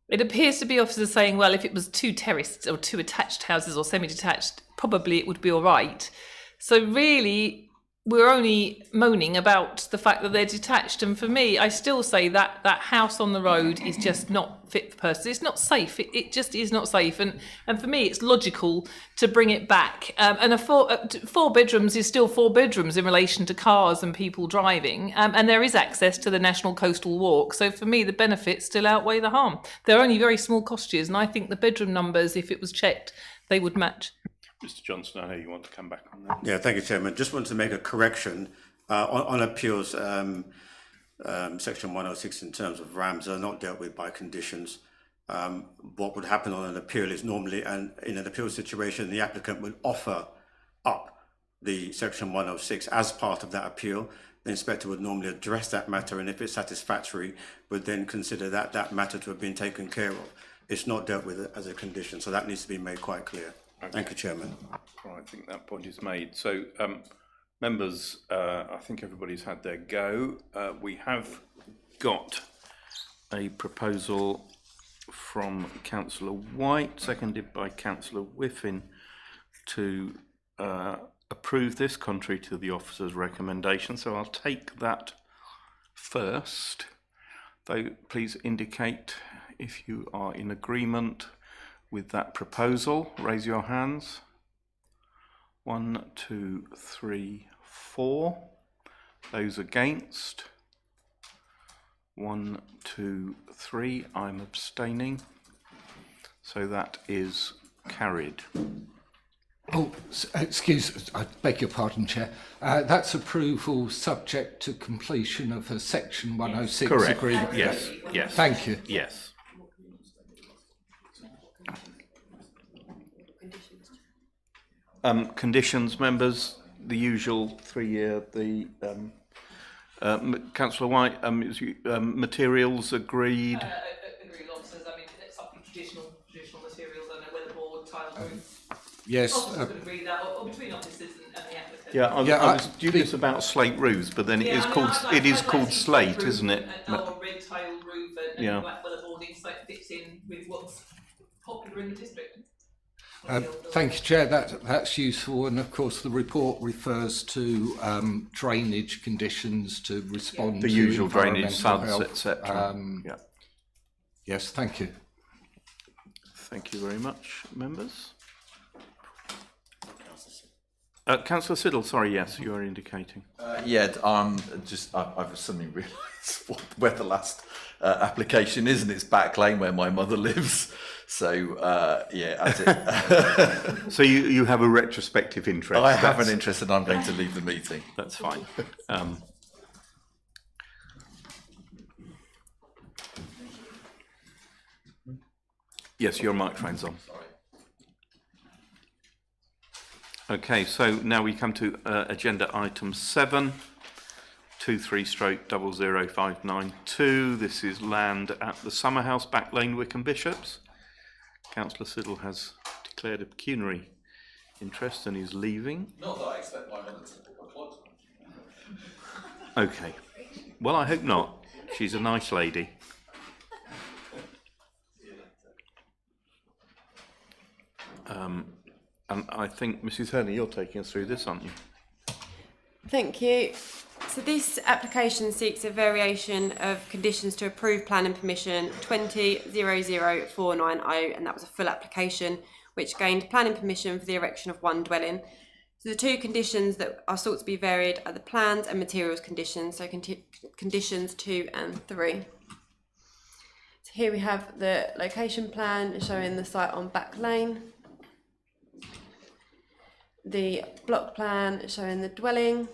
Speaker 12: It appears to be officers saying, well, if it was 2 terraced or 2 attached houses or semi-detached, probably it would be all right. So really, we're only moaning about the fact that they're detached. And for me, I still say that that house on the road is just not fit for purpose. It's not safe. It just is not safe. And for me, it's logical to bring it back. And a 4 bedrooms is still 4 bedrooms in relation to cars and people driving. And there is access to the National Coastal Walk. So for me, the benefits still outweigh the harm. They're only very small cottages. And I think the bedroom numbers, if it was checked, they would match.
Speaker 2: Mr. Johnson, I know you want to come back on that.
Speaker 9: Yeah, thank you, Chairman. Just want to make a correction on appeals. Section 106 in terms of RAMs are not dealt with by conditions. What would happen on an appeal is normally, and in an appeal situation, the applicant would offer up the Section 106 as part of that appeal. The inspector would normally address that matter, and if it's satisfactory, would then consider that matter to have been taken care of. It's not dealt with as a condition, so that needs to be made quite clear. Okay. Thank you, Chairman.
Speaker 2: Right, I think that point is made. So, members, I think everybody's had their go. We have got a proposal from Councillor White, seconded by Councillor Whiffin, to approve this contrary to the officer's recommendation. So I'll take that first. Though, please indicate if you are in agreement with that proposal. Raise your hands. 1, 2, 3, 4. Those against? 1, 2, 3. I'm abstaining. So that is carried.
Speaker 14: I beg your pardon, Chair. That's approval subject to completion of a Section 106
Speaker 2: Correct.
Speaker 14: agreement.
Speaker 2: Yes. Yes.
Speaker 14: Thank you.
Speaker 2: Yes. Conditions, members, the usual 3-year, Councillor White, materials agreed.
Speaker 12: Agreed, officers. I mean, it's something traditional materials. I know weatherboard, tile roof.
Speaker 14: Yes.
Speaker 12: Officers could agree that, or between officers and the applicant.
Speaker 2: Yeah, I was dubious about slate roofs, but then
Speaker 12: Yeah,
Speaker 2: it is called
Speaker 12: see
Speaker 2: slate,
Speaker 12: roof
Speaker 2: isn't it?
Speaker 12: Or red tile roof and
Speaker 2: Yeah.
Speaker 12: black weatherboarding, so it fits in with what's popular in the district.
Speaker 14: Thank you, Chair. That's useful, and of course the report refers to drainage conditions to respond
Speaker 2: The
Speaker 14: to
Speaker 2: usual drainage,
Speaker 14: environmental
Speaker 2: suds,
Speaker 14: health.
Speaker 2: etc. Yeah.
Speaker 14: Yes, thank you.
Speaker 2: Thank you very much, members. Councillor Siddle, sorry, yes, you are indicating.
Speaker 13: I've suddenly realised where the last application is, and it's Back Lane where my mother lives. So, that's it.
Speaker 2: So you have a retrospective interest?
Speaker 13: I have an interest, and I'm going to leave the meeting.
Speaker 2: That's fine. Yes, your microphone's on. Okay, so now we come to agenda item 7, 23/00592. This is land at the Summer House, Back Lane, Wickham Bishops. Councillor Siddle has declared a pecuniary interest and is leaving.
Speaker 13: Not that I expect my mother to pick up clogs.
Speaker 2: Okay. Well, I hope not. She's a nice lady. And I think, Mrs. Hurney, you're taking us through this, aren't you?
Speaker 5: Thank you. So this application seeks a variation of conditions to approve plan and permission 20-00490, and that was a full application which gained planning permission for the erection of one dwelling. So the two conditions that are sought to be varied are the plans and materials conditions, so conditions 2 and 3. So here we have the location plan showing the site on Back Lane. The block plan showing the dwelling.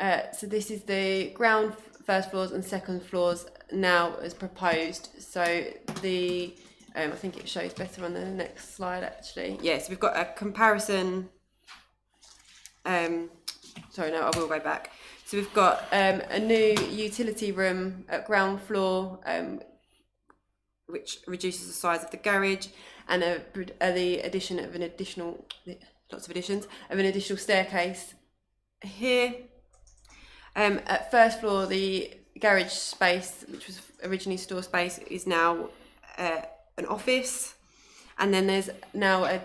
Speaker 5: So this is the ground, first floors and second floors now as proposed. So the, I think it shows better on the next slide actually. Yes, we've got a comparison. Sorry, no, I will go back. So we've got a new utility room at ground floor, which reduces the size of the garage, and the addition of an additional, lots of additions, of an additional staircase here. At first floor, the garage space, which was originally store space, is now an office, and then there's now a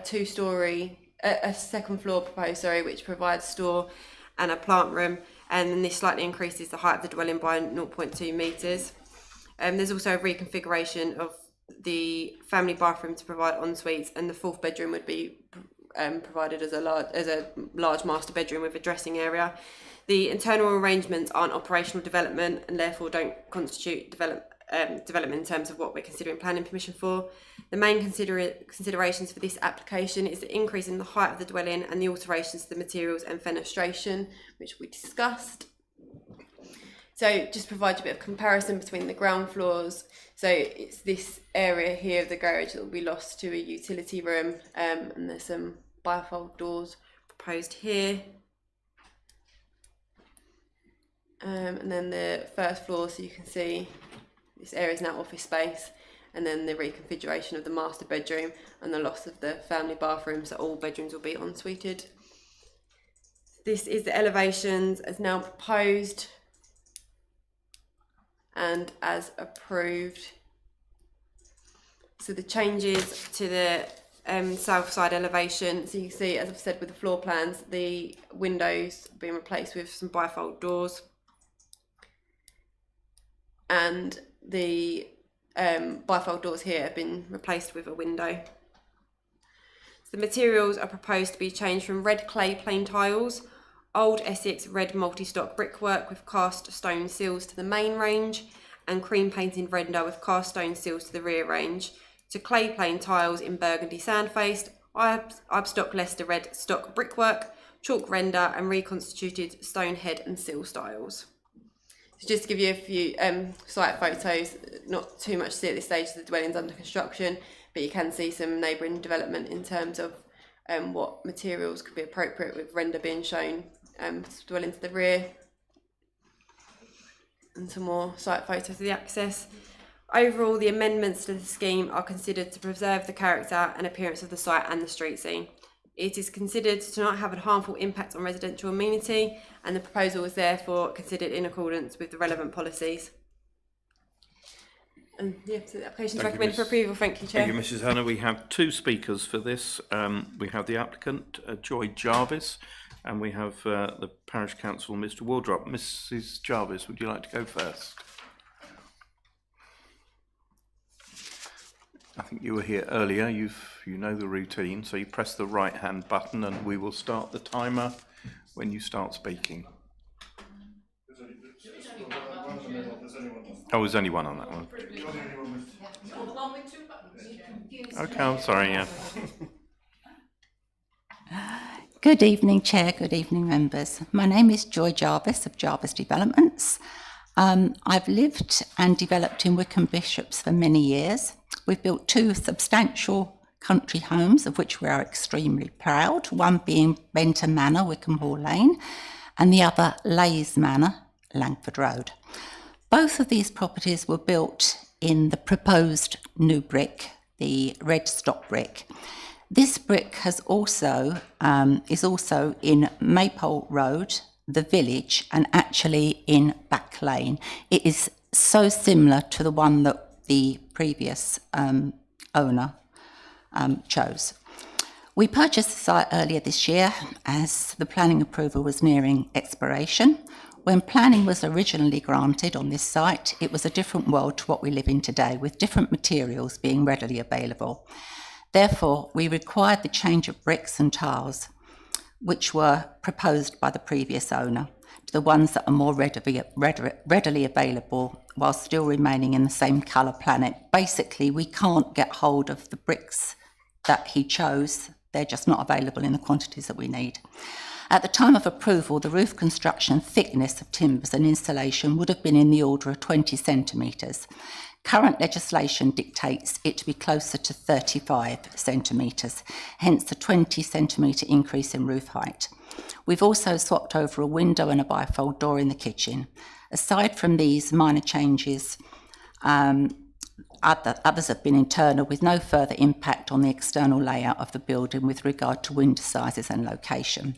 Speaker 5: second floor proposed, sorry, which provides store and a plant room, and then this slightly increases the height of the dwelling by 0.2 metres. There's also a reconfiguration of the family bathroom to provide en suites, and the fourth bedroom would be provided as a large master bedroom with a dressing area. The internal arrangements aren't operational development and therefore don't constitute development in terms of what we're considering planning permission for. The main considerations for this application is the increase in the height of the dwelling and the alterations to the materials and fenestration, which we discussed. So just provide a bit of comparison between the ground floors. So it's this area here of the garage that will be lost to a utility room, and there's some bifold doors proposed here. And then the first floor, so you can see this area is now office space, and then the reconfiguration of the master bedroom and the loss of the family bathroom, so all bedrooms will be en-suited. This is the elevations as now proposed and as approved. So the changes to the south side elevation, so you can see, as I've said with the floor plans, the windows being replaced with some bifold doors, and the bifold doors here have been replaced with a window. So the materials are proposed to be changed from red clay plain tiles, old Essex red multi-stock brickwork with cast stone seals to the main range, and cream painted render with cast stone seals to the rear range, to clay plain tiles in burgundy sand-faced, Ibstock Leicester red stock brickwork, chalk render and reconstituted stone head and sill styles. So just to give you a few site photos, not too much to see at this stage, the dwelling's under construction, but you can see some neighbouring development in terms of what materials could be appropriate, with render being shown dwelling to the rear, and some more site photos of the access. Overall, the amendments to the scheme are considered to preserve the character and appearance of the site and the street scene. It is considered to not have a harmful impact on residential amenity, and the proposal is therefore considered in accordance with the relevant policies. And yeah, so the application is recommended for approval. Thank you, Chair.
Speaker 2: Thank you, Mrs. Hannah. We have two speakers for this. We have the applicant, Joy Jarvis, and we have the Parish Council, Mr. Wardrop. Mrs. Jarvis, would you like to go first? I think you were here earlier. You know the routine, so you press the right-hand button and we will start the timer when you start speaking. Oh, there's only one on that one. Okay, I'm sorry, yeah.
Speaker 15: Good evening, Chair. Good evening, members. My name is Joy Jarvis of Jarvis Developments. I've lived and developed in Wickham Bishops for many years. We've built two substantial country homes, of which we are extremely proud, one being Benton Manor, Wickham Hall Lane, and the other Leys Manor, Langford Road. Both of these properties were built in the proposed new brick, the red stock brick. This brick is also in Maypole Road, the village, and actually in Back Lane. It is so similar to the one that the previous owner chose. We purchased the site earlier this year as the planning approval was nearing expiration. When planning was originally granted on this site, it was a different world to what we live in today, with different materials being readily available. Therefore, we required the change of bricks and tiles, which were proposed by the previous owner, to the ones that are more readily available while still remaining in the same colour palette. Basically, we can't get hold of the bricks that he chose. They're just not available in the quantities that we need. At the time of approval, the roof construction thickness of timbers and insulation would have been in the order of 20 centimetres. Current legislation dictates it to be closer to 35 centimetres, hence the 20 centimetre increase in roof height. We've also swapped over a window and a bifold door in the kitchen. Aside from these minor changes, others have been internal, with no further impact on the external layout of the building with regard to window sizes and location.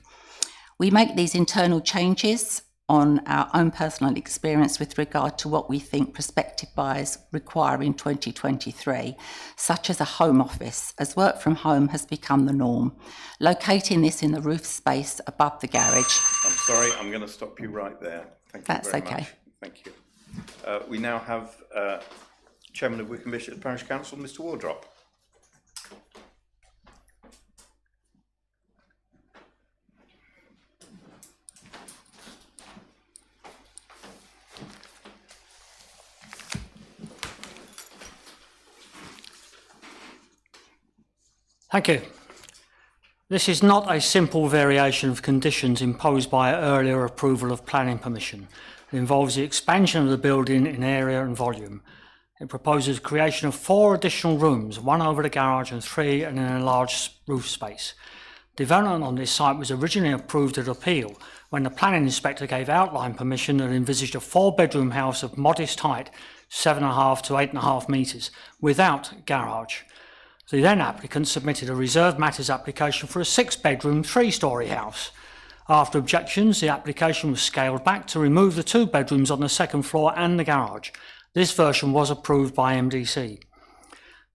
Speaker 15: We make these internal changes on our own personal experience with regard to what we think prospective buyers require in 2023, such as a home office, as work from home has become the norm. Locating this in the roof space above the garage.
Speaker 2: I'm sorry, I'm going to stop you right there. Thank you very much. Thank you. We now have Chairman of Wickham Bishops Parish Council, Mr. Wardrop.
Speaker 8: Thank you. This is not a simple variation of conditions imposed by earlier approval of planning permission. It involves the expansion of the building in area and volume. It proposes creation of 4 additional rooms, 1 over the garage and 3 in an enlarged roof space. Development on this site was originally approved at appeal when the planning inspector gave outline permission that envisaged a 4-bedroom house of modest height, 7.5 to 8.5 metres, without garage. The then applicant submitted a reserved matters application for a 6-bedroom, 3-storey house. After objections, the application was scaled back to remove the 2 bedrooms on the 2nd floor and the garage. This version was approved by MDC.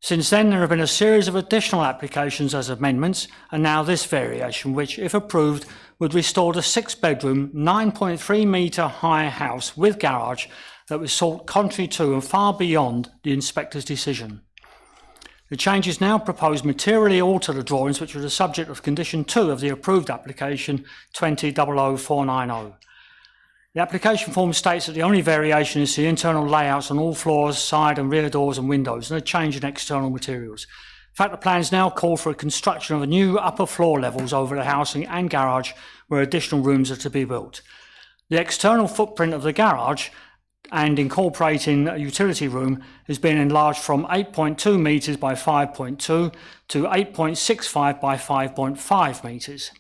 Speaker 8: Since then, there have been a series of additional applications as amendments, and now this variation, which, if approved, would restore the 6-bedroom, 9.3 metre high house with garage that was sought contrary to and far beyond the inspector's decision. The changes now proposed materially alter the drawings which were the subject of condition 2 of the approved application 20.00490. The application form states that the only variation is the internal layouts on all floors, side and rear doors and windows, and a change in external materials. In fact, the plans now call for a construction of a new upper floor levels over the housing and garage where additional rooms are to be built. The external footprint of the garage and incorporating a utility room has been enlarged from 8.2 metres by 5.2 to 8.65 by 5.5 metres.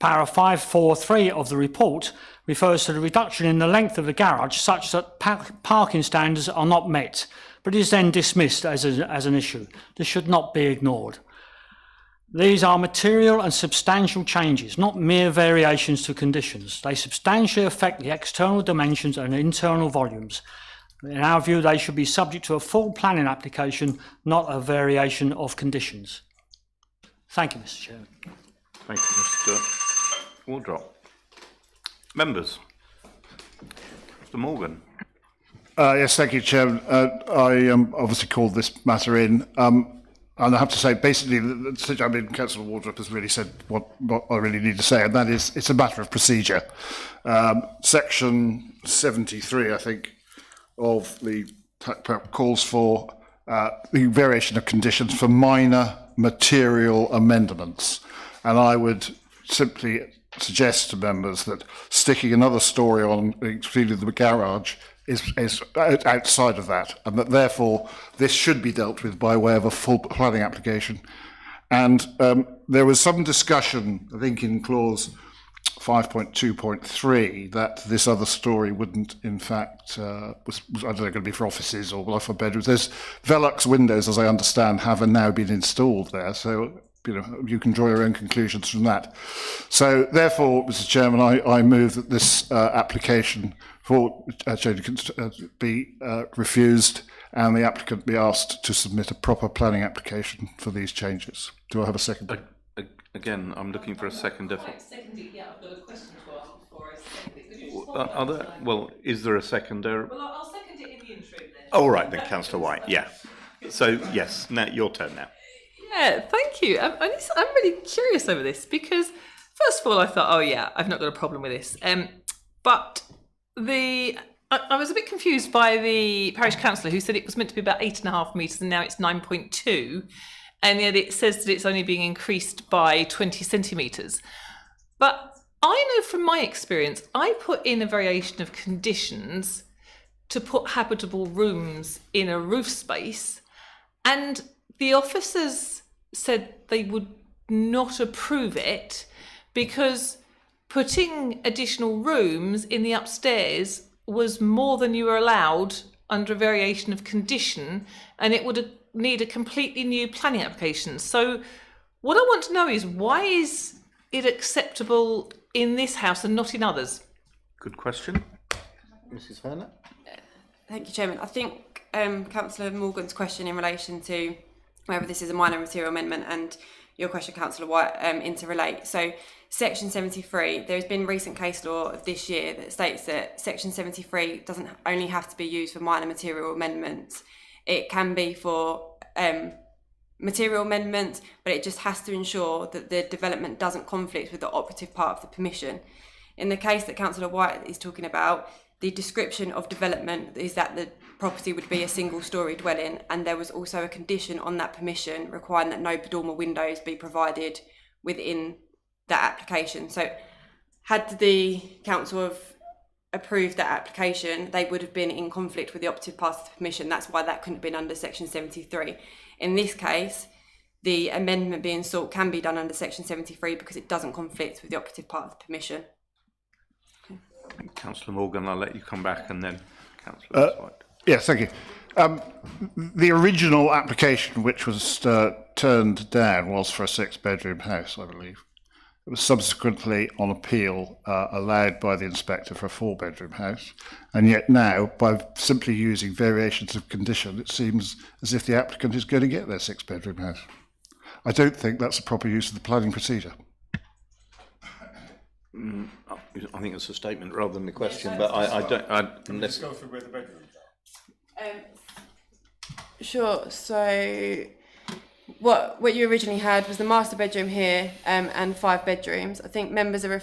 Speaker 8: Para 543 of the report refers to the reduction in the length of the garage such that parking standards are not met, but is then dismissed as an issue. This should not be ignored. These are material and substantial changes, not mere variations to conditions. They substantially affect the external dimensions and internal volumes. In our view, they should be subject to a full planning application, not a variation of conditions. Thank you, Mr. Chairman.
Speaker 2: Thank you, Mr. Wardrop. Members. Mr. Morgan.
Speaker 3: Yes, thank you, Chairman. I obviously called this matter in. And I have to say, basically, Councillor Wardrop has really said what I really need to say, and that is it's a matter of procedure. Section 73, I think, of the calls for the variation of conditions for minor material amendments. And I would simply suggest to members that sticking another story on excluding the garage is outside of that, and that therefore this should be dealt with by way of a full planning application. And there was some discussion, I think, in clause 5.2.3 that this other story wouldn't, in fact, was I don't know, going to be for offices or for bedrooms. There's Velux windows, as I understand, have now been installed there, so you can draw your own conclusions from that. So therefore, Mr. Chairman, I move that this application for be refused and the applicant be asked to submit a proper planning application for these changes. Do I have a second?
Speaker 2: Again, I'm looking for a second.
Speaker 12: Yeah, I've got a question to ask before I second it.
Speaker 2: Well, is there a seconder?
Speaker 12: Well, I'll second it in the interim then.
Speaker 2: All right, then, Councillor White. Yeah. So yes, now your turn now.
Speaker 12: Yeah, thank you. I'm really curious over this because, first of all, I thought, oh yeah, I've not got a problem with this. But I was a bit confused by the parish councillor who said it was meant to be about 8.5 metres and now it's 9.2, and yet it says that it's only being increased by 20 centimetres. But I know from my experience, I put in a variation of conditions to put habitable rooms in a roof space, and the officers said they would not approve it because putting additional rooms in the upstairs was more than you were allowed under a variation of condition, and it would need a completely new planning application. So what I want to know is, why is it acceptable in this house and not in others?
Speaker 2: Good question. Mrs. Hannah?
Speaker 5: Thank you, Chairman. I think Councillor Morgan's question in relation to whether this is a minor material amendment and your question, Councillor White, interrelate. So Section 73, there has been recent case law of this year that states that Section 73 doesn't only have to be used for minor material amendments. It can be for material amendments, but it just has to ensure that the development doesn't conflict with the operative part of the permission. In the case that Councillor White is talking about, the description of development is that the property would be a single-storey dwelling, and there was also a condition on that permission requiring that no dormer windows be provided within that application. So had the council have approved that application, they would have been in conflict with the operative part of the permission. That's why that couldn't have been under Section 73. In this case, the amendment being sought can be done under Section 73 because it doesn't conflict with the operative part of the permission.
Speaker 2: Councillor Morgan, I'll let you come back, and then Councillor White.
Speaker 3: Yes, thank you. The original application, which was turned down, was for a 6-bedroom house, I believe. It was subsequently, on appeal, allowed by the inspector for a 4-bedroom house. And yet now, by simply using variations of condition, it seems as if the applicant is going to get their 6-bedroom house. I don't think that's a proper use of the planning procedure.
Speaker 2: I think it's a statement rather than a question, but I don't. Unless
Speaker 9: go through where the bedrooms are.
Speaker 5: Sure. So what you originally had was the master bedroom here and 5 bedrooms. I think members are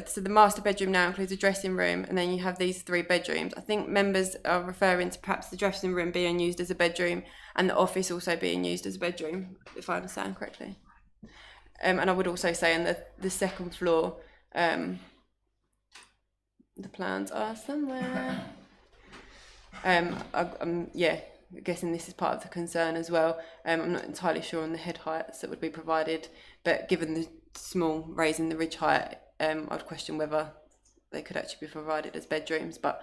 Speaker 5: so the master bedroom now includes a dressing room, and then you have these 3 bedrooms. I think members are referring to perhaps the dressing room being used as a bedroom and the office also being used as a bedroom, if I understand correctly. And I would also say on the second floor, the plans are somewhere. I'm guessing this is part of the concern as well. I'm not entirely sure on the head heights that would be provided, but given the small raise in the ridge height, I'd question whether they could actually be provided as bedrooms, but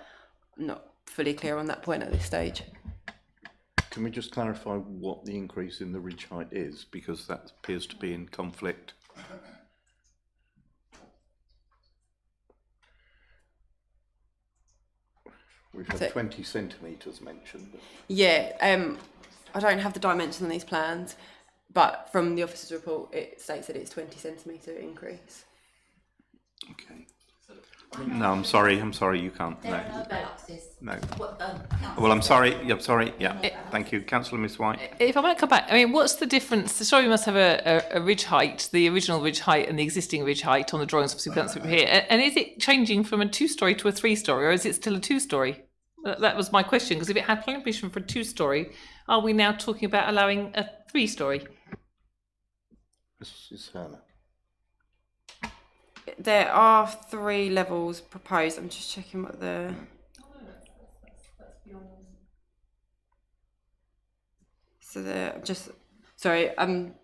Speaker 5: I'm not fully clear on that point at this stage.
Speaker 2: Can we just clarify what the increase in the ridge height is, because that appears to be in conflict? We've had 20 centimetres mentioned.
Speaker 5: Yeah, I don't have the dimensions on these plans, but from the officer's report, it states that it's 20 centimetre increase.
Speaker 2: Okay. No, I'm sorry, you can't. No. No. Well, I'm sorry. Yeah. Thank you, Councillor Miss White.
Speaker 12: If I might come back, I mean, what's the difference? Surely we must have a ridge height, the original ridge height and the existing ridge height on the drawings, obviously that's over here. And is it changing from a 2-storey to a 3-storey, or is it still a 2-storey? That was my question, because if it had planning permission for a 2-storey, are we now talking about allowing a 3-storey?
Speaker 2: Mrs. Hannah.
Speaker 5: There are 3 levels proposed. I'm just checking what the... So sorry, I'm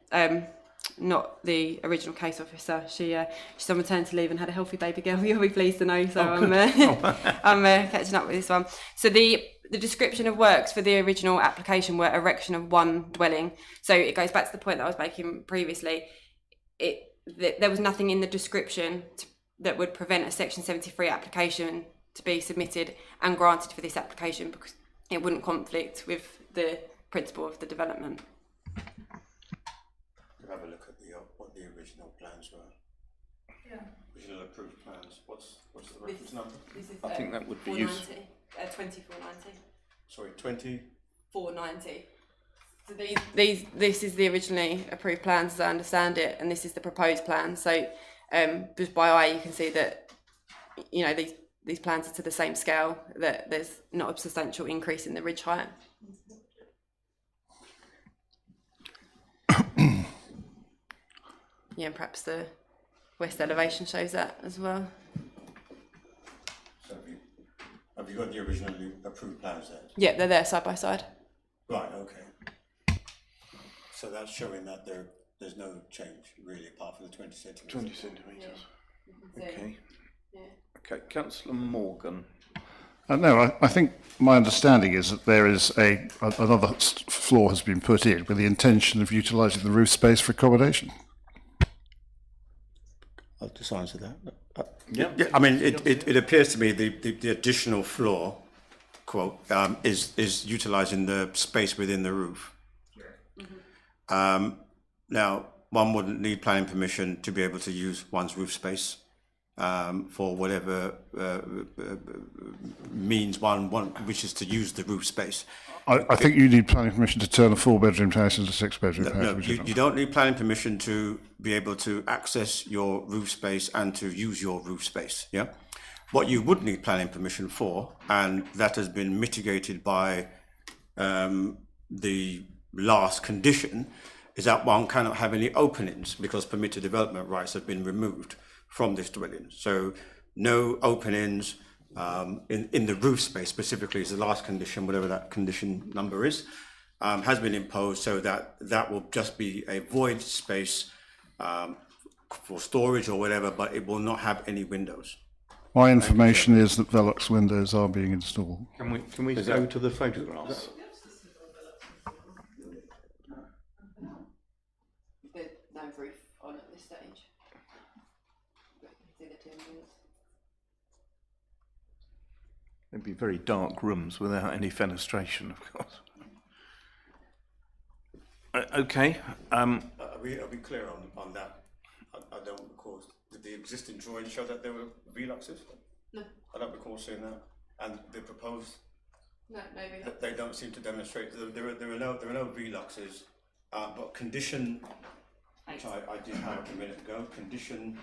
Speaker 5: not the original case officer. She's on maternity leave and had a healthy baby girl. You'll be pleased to know. So I'm catching up with this one. So the description of works for the original application were erection of 1 dwelling. So it goes back to the point that I was making previously. There was nothing in the description that would prevent a Section 73 application to be submitted and granted for this application, because it wouldn't conflict with the principle of the development.
Speaker 9: Have a look at what the original plans were.
Speaker 4: Yeah.
Speaker 9: Original approved plans. What's the reference number?
Speaker 2: I think that would be useful.
Speaker 5: 2490.
Speaker 9: Sorry, 20.
Speaker 5: 490. So this is the originally approved plans as I understand it, and this is the proposed plan. So just by eye you can see that these plans are to the same scale, that there's not a substantial increase in the ridge height. Yeah, and perhaps the west elevation shows that as well.
Speaker 9: So have you got the originally approved plans there?
Speaker 5: Yeah, they're there side by side.
Speaker 9: Right, okay. So that's showing that there's no change really, apart from the 20 centimetres.
Speaker 2: 20 centimetres.
Speaker 5: Yeah.
Speaker 2: Okay. Yeah. Okay, Councillor Morgan.
Speaker 3: No, I think my understanding is that there is another floor has been put in with the intention of utilising the roof space for accommodation.
Speaker 9: I'll just answer that. Yeah, I mean, it appears to me the additional floor, quote, is utilising the space within the roof. Now, one wouldn't need planning permission to be able to use one's roof space for whatever means one wishes to use the roof space.
Speaker 3: I think you need planning permission to turn a 4-bedroom house into a 6-bedroom house.
Speaker 9: No, you don't need planning permission to be able to access your roof space and to use your roof space, yeah? What you would need planning permission for, and that has been mitigated by the last condition, is that one cannot have any openings because permitted development rights have been removed from this dwelling. So no openings in the roof space specifically is the last condition, whatever that condition number is, has been imposed, so that will just be a void space for storage or whatever, but it will not have any windows.
Speaker 3: My information is that Velux windows are being installed.
Speaker 2: Can we go to the photographs?
Speaker 5: There's no roof on at this stage.
Speaker 2: There'd be very dark rooms without any fenestration, of course. Okay.
Speaker 9: Are we clear on that? I don't recall. Did the existing drawing show that there were Veluxes?
Speaker 5: No.
Speaker 9: I don't recall seeing that. And the proposed?
Speaker 5: No Veluxes.
Speaker 9: They don't seem to demonstrate. There are no Veluxes But condition, which I did have a minute ago, condition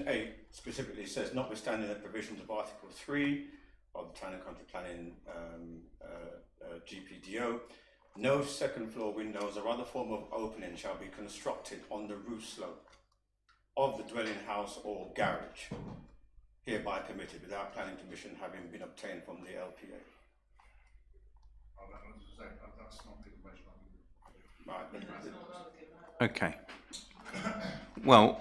Speaker 9: 8 specifically says, notwithstanding the provisions of Article 3 of the Town and Country Planning GPDO, no second floor windows or other form of opening shall be constructed on the roof slope of the dwelling house or garage, hereby permitted without planning permission having been obtained from the LPA. Right.
Speaker 2: Okay. Well,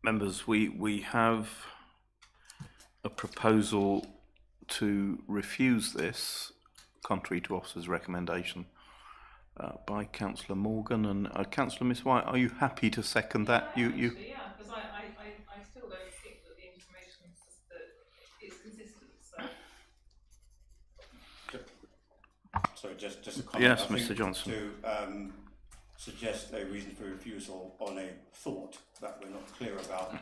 Speaker 2: members, we have a proposal to refuse this, contrary to officer's recommendation, by Councillor Morgan and Councillor Miss White. Are you happy to second that?
Speaker 12: Yeah, because I still don't think that the information is consistent.
Speaker 9: So just a comment.
Speaker 2: Yes,
Speaker 9: I think
Speaker 2: Mr. Johnson.
Speaker 9: To suggest a reason for refusal on a thought that we're not clear about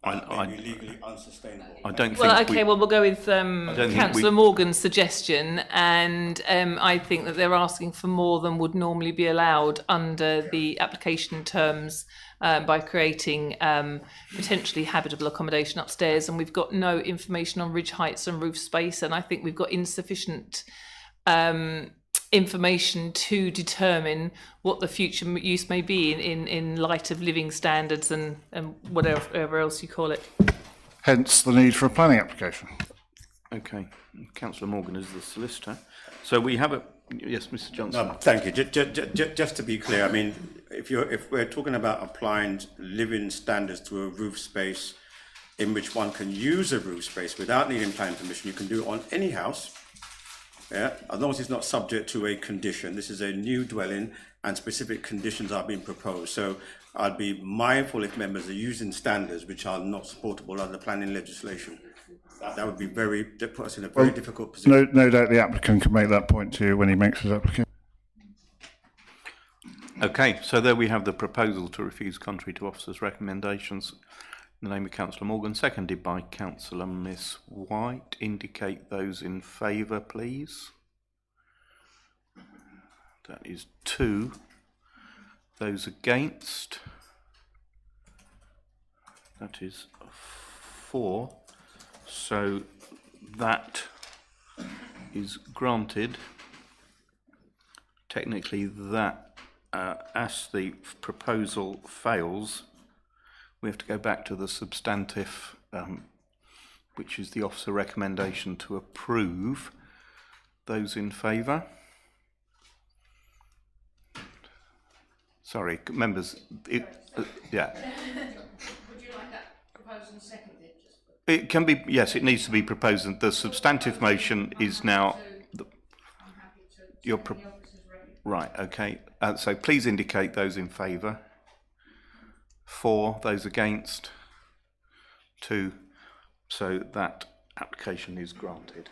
Speaker 9: may be legally unsustainable.
Speaker 2: I don't
Speaker 12: Well,
Speaker 2: think
Speaker 12: okay, well, we'll go with Councillor Morgan's suggestion, and I think that they're asking for more than would normally be allowed under the application terms by creating potentially habitable accommodation upstairs, and we've got no information on ridge heights and roof space, and I think we've got insufficient information to determine what the future use may be in light of living standards and whatever else you call it.
Speaker 3: Hence the need for a planning application.
Speaker 2: Okay, Councillor Morgan is the solicitor. So we have a, yes, Mr. Johnson.
Speaker 9: No, thank you. Just to be clear, I mean, if we're talking about applying living standards to a roof space in which one can use a roof space without needing planning permission, you can do it on any house. Yeah, as long as it's not subject to a condition. This is a new dwelling and specific conditions are being proposed. So I'd be mindful if members are using standards which are not supportable under planning legislation. That would be that put us in a very difficult position.
Speaker 3: No doubt the applicant can make that point to you when he makes his application.
Speaker 2: Okay, so there we have the proposal to refuse contrary to officer's recommendations. In the name of Councillor Morgan, seconded by Councillor Miss White. Indicate those in favour, please. That is 2. Those against. That is 4. So that is granted. Technically, that as the proposal fails, we have to go back to the substantive, which is the officer recommendation to approve. Those in favour? Sorry, members. Yeah.
Speaker 4: Would you like that proposal seconded?
Speaker 2: It can be, yes, it needs to be proposed. And the substantive motion is now. Right, okay. So please indicate those in favour. 4, those against, 2, so that application is granted.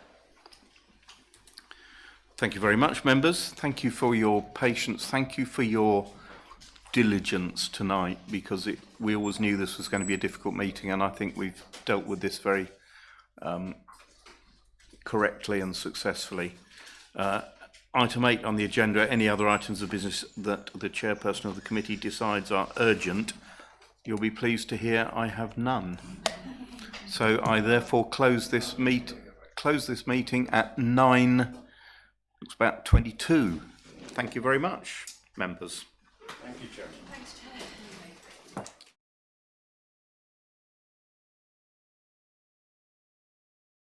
Speaker 2: Thank you very much, members. Thank you for your patience. Thank you for your diligence tonight, because we always knew this was going to be a difficult meeting, and I think we've dealt with this very correctly and successfully. Item 8 on the agenda, any other items of business that the chairperson of the committee decides are urgent. You'll be pleased to hear I have none. So I therefore close this meeting at 9. It's about 22. Thank you very much, members.
Speaker 9: Thank you, Chair.
Speaker 4: Thanks, Chair.